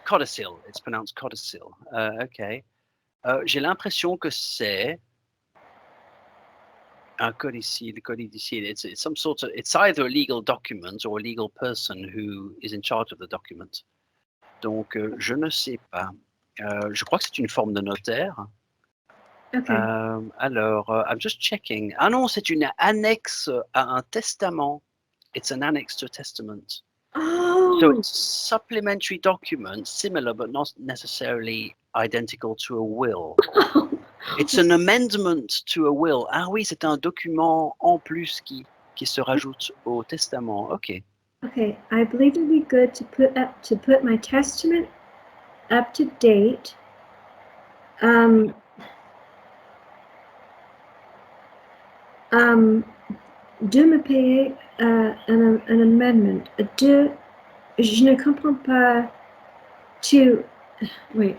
Codicil, it's pronounced codicil. Okay. J'ai l'impression que c'est un codicile. It's some sort of... It's either a legal document or a legal person who is in charge of the document. Donc, je ne sais pas. Je crois que c'est une forme de notaire. Okay. Alors, I'm just checking. Ah non, c'est une annexe à un testament. It's an annex to a testament. Oh, So it's a supplementary document, similar but not necessarily identical to a will. It's an amendment to a will. Ah oui, c'est un document en plus qui se rajoute au testament. OK. Okay, I believe it'd be good to put my testament up to date. De me payer an amendment. Je ne comprends pas. Wait.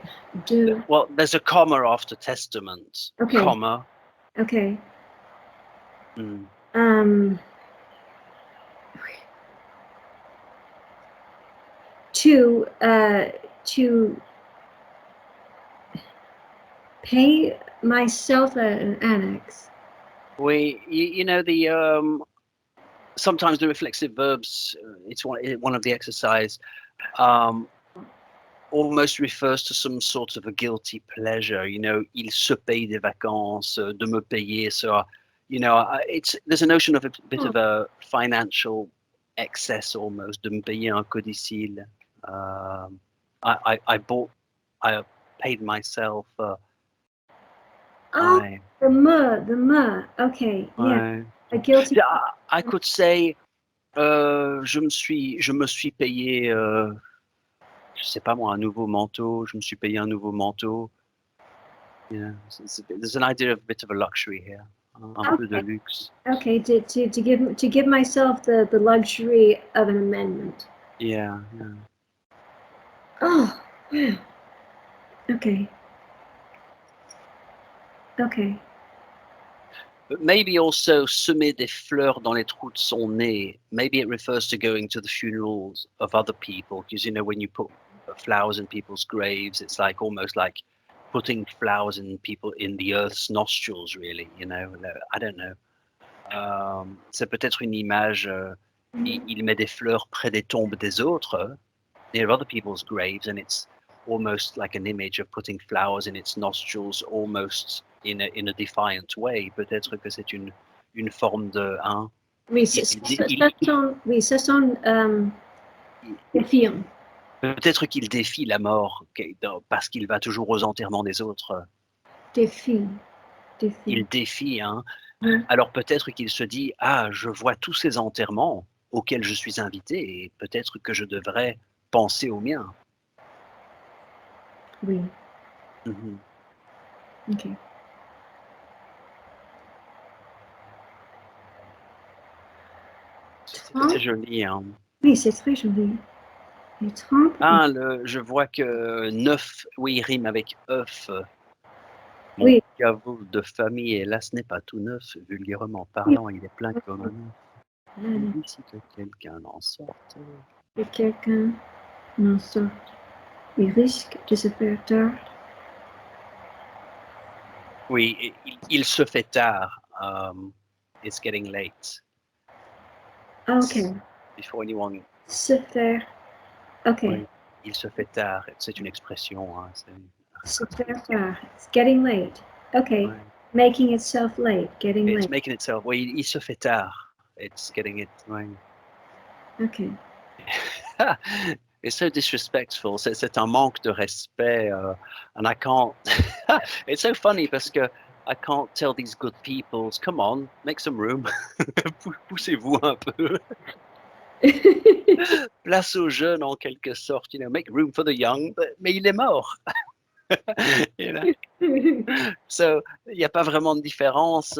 Well, there's a comma after testament. Okay. Comma. Okay. Mm. To pay myself an annex. Oui, you know the sometimes the reflexive verbs. It's one of the exercise. Almost refers to some sort of a guilty pleasure. You know, il se paye des vacances, de me payer. So, you know, there's a notion of a bit of a financial excess almost. De me payer un codicile. I paid myself. The me. Okay, yeah. A guilty. I could say, je me suis payé. Je sais pas moi, un nouveau manteau. Je me suis payé un nouveau manteau. Yeah, there's an idea of a bit of a luxury here. Un peu de luxe. Okay, to give myself the luxury of an amendment. Yeah. Oh, wow. Okay. Okay. But maybe also semer des fleurs dans les trous de son nez. Maybe it refers to going to the funerals of other people, because you know when you put flowers in people's graves, it's like almost like putting flowers in the earth's nostrils, really. You know, I don't know. C'est peut-être une image. Il met des fleurs près des tombes des autres, near other people's graves, and it's almost like an image of putting flowers in its nostrils, almost in a defiant way. Peut-être que c'est une forme de... Hein, oui, ça sonne défiant. Peut-être qu'il défie la mort parce qu'il va toujours aux enterrements des autres. Défie. Il défie, hein. Alors peut-être qu'il se dit, ah, je vois tous ces enterrements auxquels je suis invité et peut-être que je devrais penser aux miens. Oui. Mm-hmm. Ok. C'est joli, hein. Oui, c'est très joli. Et 30. Ah, je vois que 9, oui, il rime avec œuf. Mon oui. caveau de famille, hélas, n'est pas tout neuf. Vulgairement parlant, il est plein comme un œuf. Il dit que quelqu'un en sorte. Et quelqu'un en sorte. Il risque de se faire tard. Oui, il se fait tard. It's getting late. Okay. Before anyone... Se faire. Okay. Oui, il se fait tard. C'est une expression. Hein, se faire tard. It's getting late. Okay. Ouais. Making itself late. Getting late. It's making itself. Oui, il se fait tard. It's getting it. Ouais. Okay. It's so disrespectful. C'est un manque de respect. And I can't... It's so funny parce que I can't tell these good peoples, come on, make some room. Poussez-vous un peu. Place aux jeunes en quelque sorte, make room for the young, mais il est mort. You know? So, il n'y a pas vraiment de différence.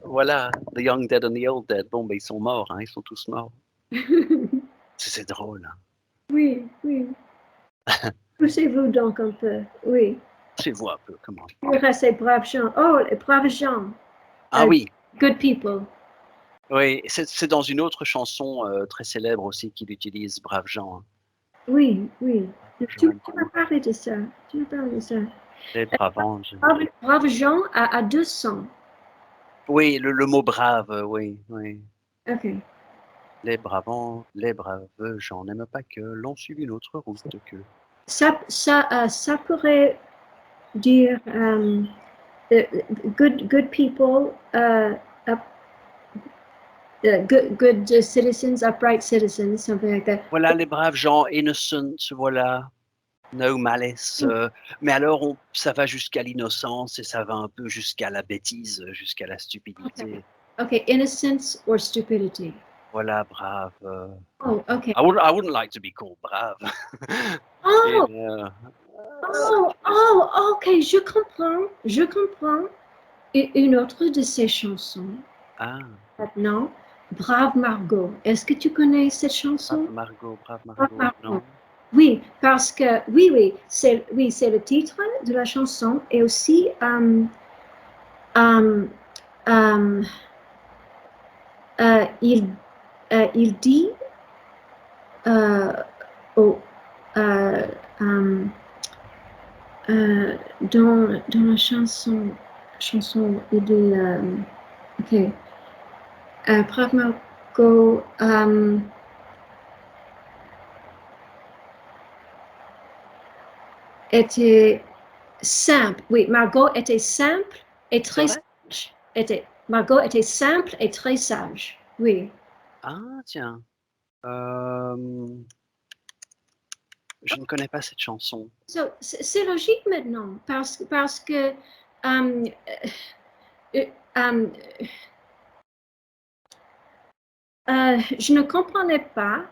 Voilà, the young dead and the old dead. Bon, ben, ils sont morts, hein, ils sont tous morts. C'est drôle. Hein. Oui, oui. Poussez-vous donc un peu, oui. Poussez-vous un peu, comment? Il reste ces braves gens. Oh, les braves gens. Ah oui, Good people. oui, c'est dans une autre chanson très célèbre aussi qu'il utilise Brave Jean. Hein. Oui, oui. Tu Joanne m'as parlé de ça. Tu m'as parlé de ça. Les braves anges. Brave gens à 200. Oui, le mot brave, oui, oui. OK. Les braves gens n'aiment pas que l'on suive une autre route que. Ça pourrait dire good people, good citizens, upright citizens, something like that. Voilà, les braves gens, innocent, voilà, no malice. Mais alors, ça va jusqu'à l'innocence et ça va un peu jusqu'à la bêtise, jusqu'à la stupidité. Okay, innocence or stupidity. Voilà, brave. Oh, okay. I wouldn't like to be called brave. Oh, Et, ok, je comprends, je comprends. Et une autre de ces chansons, ah, maintenant, Brave Margot. Est-ce que tu connais cette chanson? brave Brave Margot, Margot. non? Oui, parce que, oui, c'est le titre de la chanson et aussi, il dit au, dans la chanson, il dit, ok, Brave Margot, était simple. Oui, Margot était simple et très sage. Margot était simple et très sage. Oui. Ah, tiens. Je ne connais pas cette chanson. So, c'est logique maintenant parce que je ne comprenais pas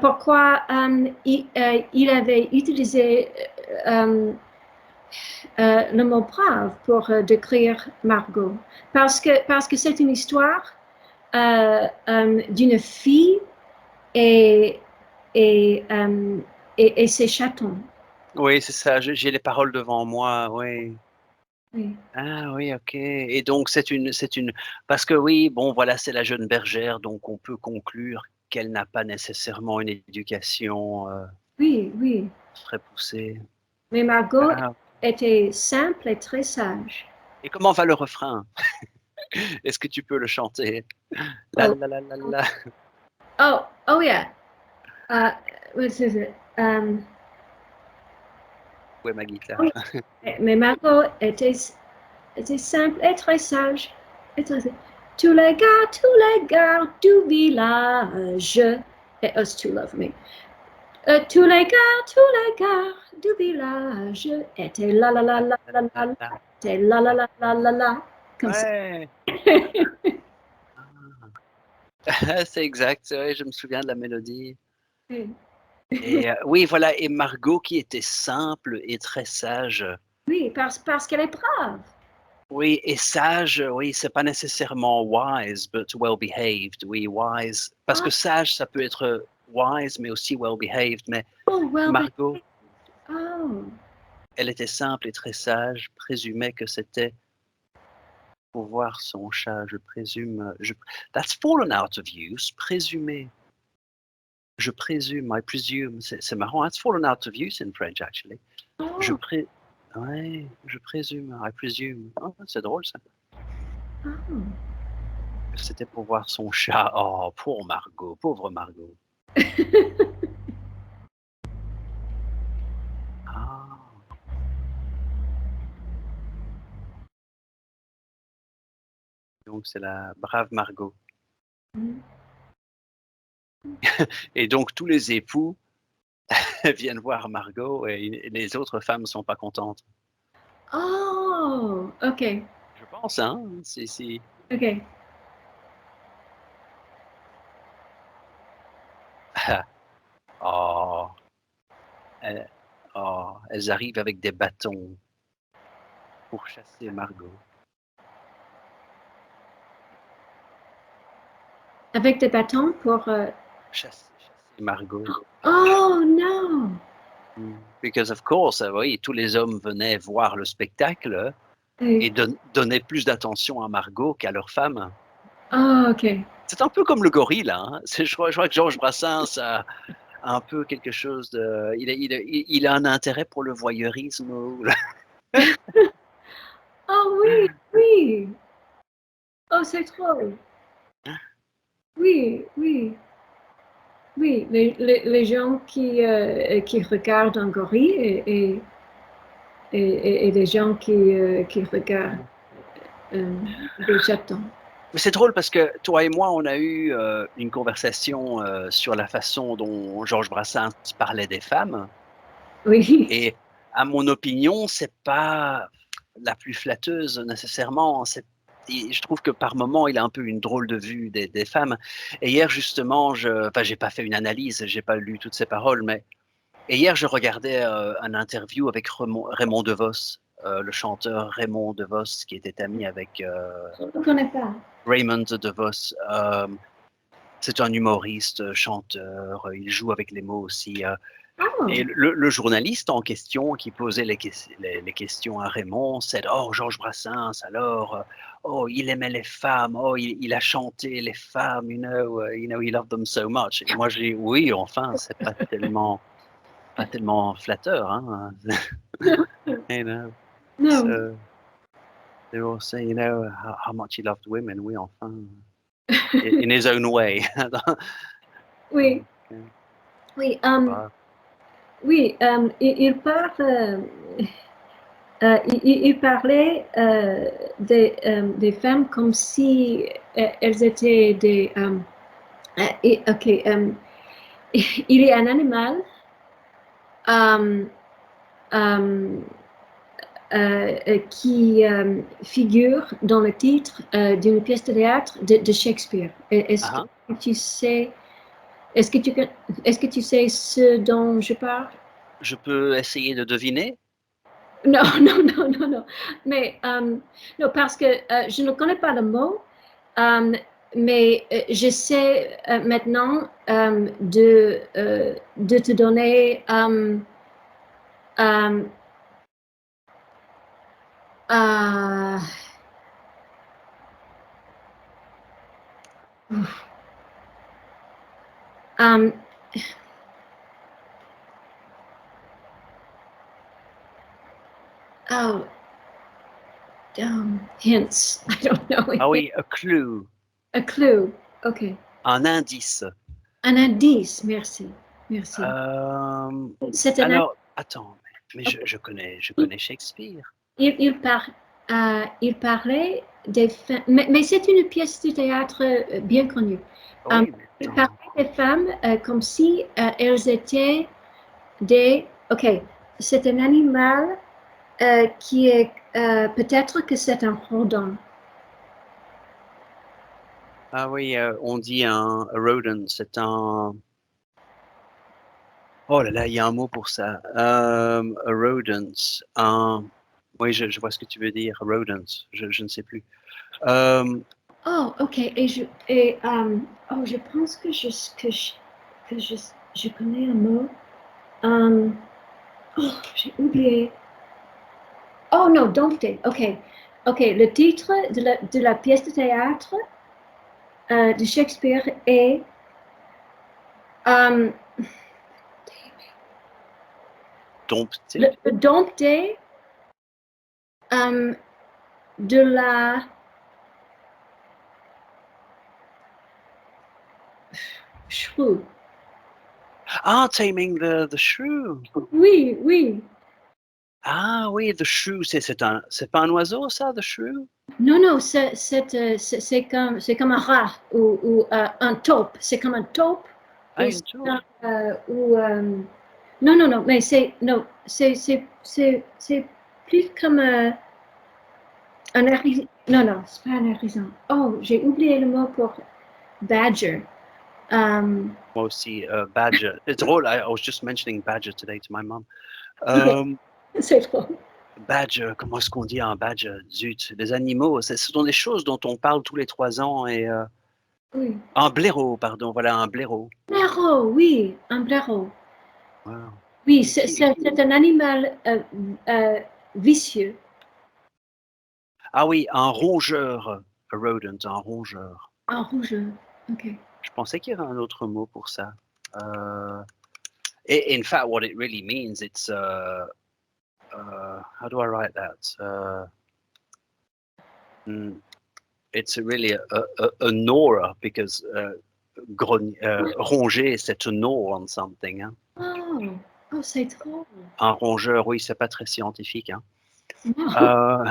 pourquoi il avait utilisé le mot brave pour décrire Margot. Parce que c'est une histoire d'une fille et ses chatons. Oui, c'est ça, j'ai les paroles devant moi, oui. Oui. Ah oui, ok. Et donc parce que oui, bon, voilà, c'est la jeune bergère, donc on peut conclure qu'elle n'a pas nécessairement une éducation Oui. très poussée. Mais Margot Ah. était simple et très sage. Et comment va le refrain? Est-ce que tu peux le chanter? La Oh, la la la la. oh yeah. What is it? Où est ma guitare? Mais Margot était simple et très sage. Tous les gars du village, et us to love me. Tous les gars du village étaient la la la la la la la, étaient la la la la la la, comme ça. Ouais. C'est exact, ouais, je me souviens de la mélodie. Et oui, voilà, et Margot qui était simple et très sage. Oui, parce qu'elle est brave. Oui, et sage, oui, c'est pas nécessairement wise, but well behaved. Oui, wise. Parce que sage, ça peut être wise, mais aussi well behaved. Mais Oh, well, Margot, oh. elle était simple et très sage, présumait que c'était pour voir son chat, je présume. That's fallen out of use, présumer. Je présume, I presume. C'est marrant, that's fallen out of use in French, actually. Oh. Ouais, je présume, I presume. Oh, c'est drôle ça. Oh. C'était pour voir son chat. Oh, pauvre Margot. Ah. Donc c'est la brave Margot. Et donc tous les époux viennent voir Margot et les autres femmes sont pas contentes. Oh, ok, Je pense, hein, si. ok. Oh, elles, elles arrivent avec des bâtons pour chasser Margot. Avec des bâtons pour... Chasser Margot. Oh non! Because of course, oui, tous les hommes venaient voir le spectacle et donnaient plus d'attention à Margot qu'à leur femme. Ah, ok. C'est un peu comme le gorille, là. Hein. Je crois que Georges Brassens a un peu quelque chose de... Il a un intérêt pour le voyeurisme. Oh oui, oui. Oh, c'est drôle. Oui, oui. Oui, les gens qui regardent un gorille et les gens qui regardent des chatons. Mais c'est drôle parce que toi et moi, on a eu une conversation sur la façon dont Georges Brassens parlait des femmes. Oui. Et à mon opinion, c'est pas la plus flatteuse nécessairement. Je trouve que par moment, il a un peu une drôle de vue des femmes. Et hier, justement, j'ai pas fait une analyse, j'ai pas lu toutes ces paroles, mais et hier, je regardais un interview avec Raymond DeVos, le chanteur Raymond DeVos, qui était ami avec Je ne connais pas. Raymond DeVos. C'est un humoriste, chanteur, il joue avec les mots aussi. Oh. Et le journaliste en question qui posait les questions à Raymond, c'est « Oh, Georges Brassens, alors, oh, il aimait les femmes, oh, il a chanté les femmes, you know, he loved them so much. » Et moi, je dis « Oui, enfin, c'est pas tellement flatteur, hein. » You know, No. so, they all say, you know, how much he loved women. Oui, enfin, in his own way. Oui. Oui. Oui, il parlait des femmes comme si elles étaient des... ok, il y a un animal qui figure dans le titre d'une pièce de théâtre de Shakespeare. Est-ce que tu sais... Est-ce que tu sais ce dont je parle? Je peux essayer de deviner? Non, non, non, non, non. Mais non, parce que je ne connais pas le mot, mais je sais maintenant de te donner oh, hints. I don't know. Ah oui, a clue. A clue. Ok. Un indice. Un indice. Merci. Merci. Alors, attends, mais je connais Shakespeare. Il parlait des femmes, mais c'est une pièce de théâtre bien connue. Oui, Il parlait des femmes comme si elles étaient des... Ok, c'est un animal qui est... peut-être que c'est un rodent. Ah oui, on dit un rodent, c'est un... Oh là là, il y a un mot pour ça. A rodent, Oui, je vois ce que tu veux dire, rodent, je ne sais plus. Oh, ok, je pense que je connais un mot. Oh, j'ai oublié. Oh non, Dompté. Ok, ok. Le titre de la pièce de théâtre de Shakespeare est Dompté. le Dompté de la shrew. Ah, Taming the Shrew. Oui, oui. Ah oui, the shrew, c'est pas un oiseau ça, the shrew? Non, non, c'est comme un rat ou un taupe. C'est comme un taupe. Ah, une taupe. Non, non, non, mais c'est plus comme un hérisson. Non, non, c'est pas un hérisson. Oh, j'ai oublié le mot pour badger. Moi aussi, badger. It's drôle, I was just mentioning badger today to my mum. C'est drôle. Badger, comment est-ce qu'on dit un badger? Zut, les animaux, ce sont des choses dont on parle tous les 3 ans et Oui. un blaireau, pardon, voilà, un blaireau. Blaireau, oui, un blaireau. Wow. Oui, Qui c'est un animal vicieux. Ah oui, un rongeur, a rodent, un rongeur. Un rougeur. OK. Je pensais qu'il y avait un autre mot pour ça. In fact, what it really means, it's how do I write that? It's really a gnawer because ronger, c'est to gnaw on something. Hein. Oh, c'est drôle. Un rongeur, oui, c'est pas très scientifique. Hein. Non.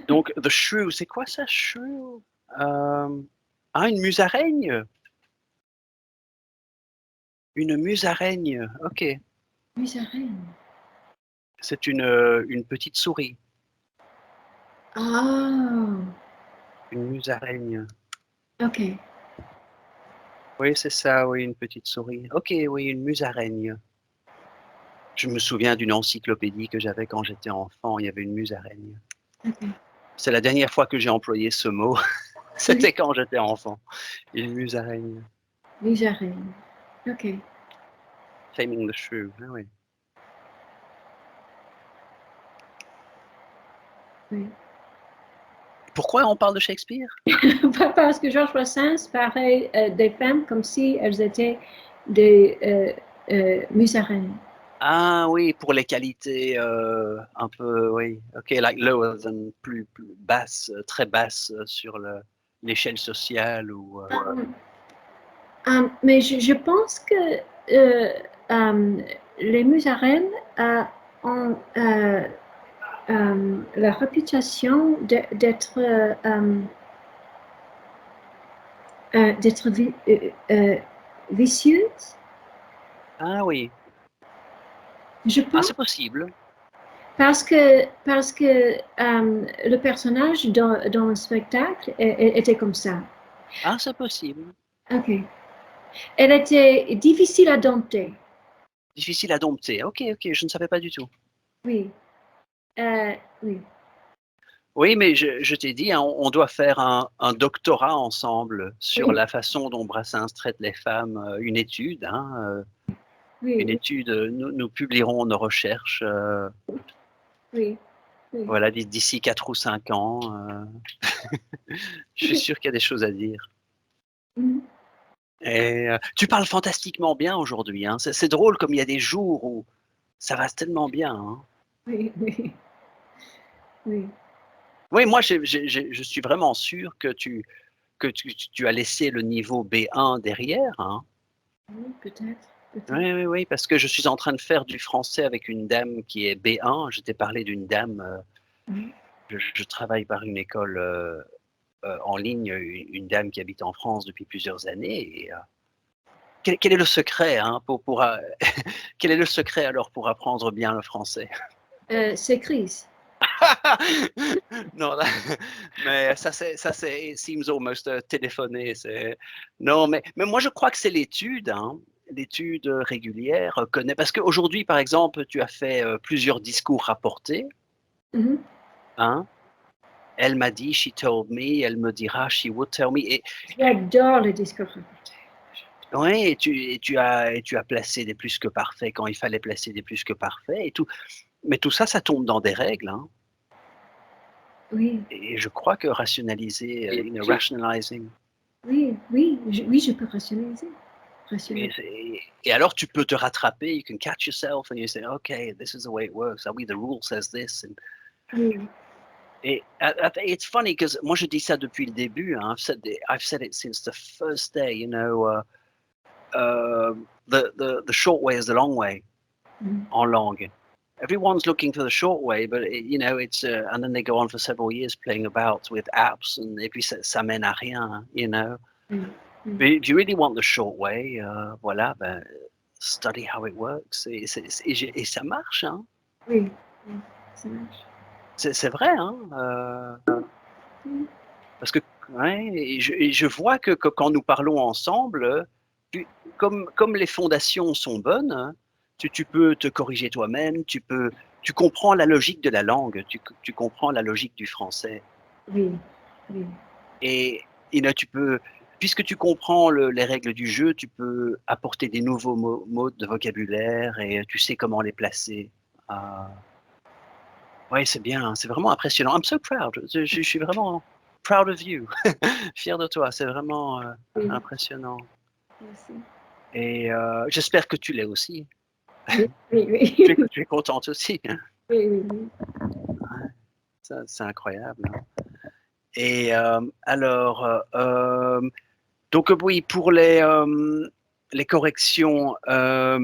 Donc, the shrew, c'est quoi ça, shrew? Une musaraigne? Une musaraigne, ok. Musaraigne. C'est une petite souris. Ah, Une musaraigne. OK. Oui, c'est ça, oui, une petite souris. Ok, oui, une musaraigne. Je me souviens d'une encyclopédie que j'avais quand j'étais enfant, il y avait une musaraigne. OK. C'est la dernière fois que j'ai employé ce mot. C'était quand j'étais enfant. Une musaraigne. Musaraigne. OK. Taming the shrew, ah oui. Oui. Pourquoi on parle de Shakespeare? Parce que Georges Brassens parlait des femmes comme si elles étaient des musaraignes. Ah oui, pour les qualités un peu, oui. Ok, like lower than, plus basse, très basse sur l'échelle sociale ou. Mais je pense que les musaraignes ont la réputation d'être vicieuses. Ah oui, Je ah pense c'est possible. parce que le personnage dans le spectacle était comme ça. Ah c'est possible. Ok. Elle était difficile à dompter. Difficile à dompter. Ok, je ne savais pas du tout. Oui. Oui. Oui, mais je t'ai dit, hein, on doit faire un doctorat ensemble sur Oui. la façon dont Brassens traite les femmes, une étude. Hein, Oui. une étude, nous publierons nos recherches. Oui. Oui. Voilà, d'ici 4 ou 5 ans. Je suis sûr qu'il y a des choses à dire. Mhm. Et tu parles fantastiquement bien aujourd'hui. Hein. C'est drôle comme il y a des jours où ça va tellement bien. Hein. Oui. Oui. Oui. Oui, moi, je suis vraiment sûr que tu as laissé le niveau B1 derrière. Hein. Oui, peut-être. Peut-être. Oui, oui, oui, parce que je suis en train de faire du français avec une dame qui est B1. Je t'ai parlé d'une dame. Oui. Je travaille par une école en ligne, une dame qui habite en France depuis plusieurs années. Et, quel est le secret hein, quel est le secret alors pour apprendre bien le français? C'est Chris. Non, mais ça c'est it seems almost téléphoné. Non, mais moi je crois que c'est l'étude, hein, l'étude régulière connaît parce qu'aujourd'hui par exemple tu as fait plusieurs discours rapportés, Mhm. hein. Elle m'a dit, she told me, elle me dira, she would tell me. Et J'adore les discours rapportés. ouais, et tu as placé des plus que parfaits quand il fallait placer des plus que parfaits et tout. Mais tout ça, ça tombe dans des règles, hein. Oui. Et je crois que rationaliser, rationalizing. Oui. Oui. Oui, je peux rationaliser. Et alors tu peux te rattraper, you can catch yourself and you say, okay, this is the way it works. Ah oui, the rule says this. Oui. Et it's funny because moi je dis ça depuis le début. Hein, I've said it since the first day. You know, the short way is the long way Mhm. en langue. Everyone's looking for the short way, but you know, it's and then they go on for several years playing about with apps, et puis ça mène à rien, you know. Oui. Oui. But if you really want the short way, voilà, ben, study how it works, et ça marche, hein. Oui. Oui. Ça marche. C'est vrai, hein. Oui. Parce que Ouais, et je vois que quand nous parlons ensemble, comme les fondations sont bonnes, tu peux te corriger toi-même, tu comprends la logique de la langue, tu comprends la logique du français. Oui, oui, Et tu peux, puisque tu comprends les règles du jeu, tu peux apporter des nouveaux mots de vocabulaire et tu sais comment les placer. Ah, ouais, c'est bien, hein, c'est vraiment impressionnant. I'm so proud. Je suis vraiment proud of you. Fier de toi. C'est vraiment oui, impressionnant. merci. Et j'espère que tu l'es aussi. Oui, oui, Tu es, oui, tu es contente aussi. oui, oui, oui. Ouais, ça, c'est incroyable, hein. Et alors, donc oui, pour les corrections, ah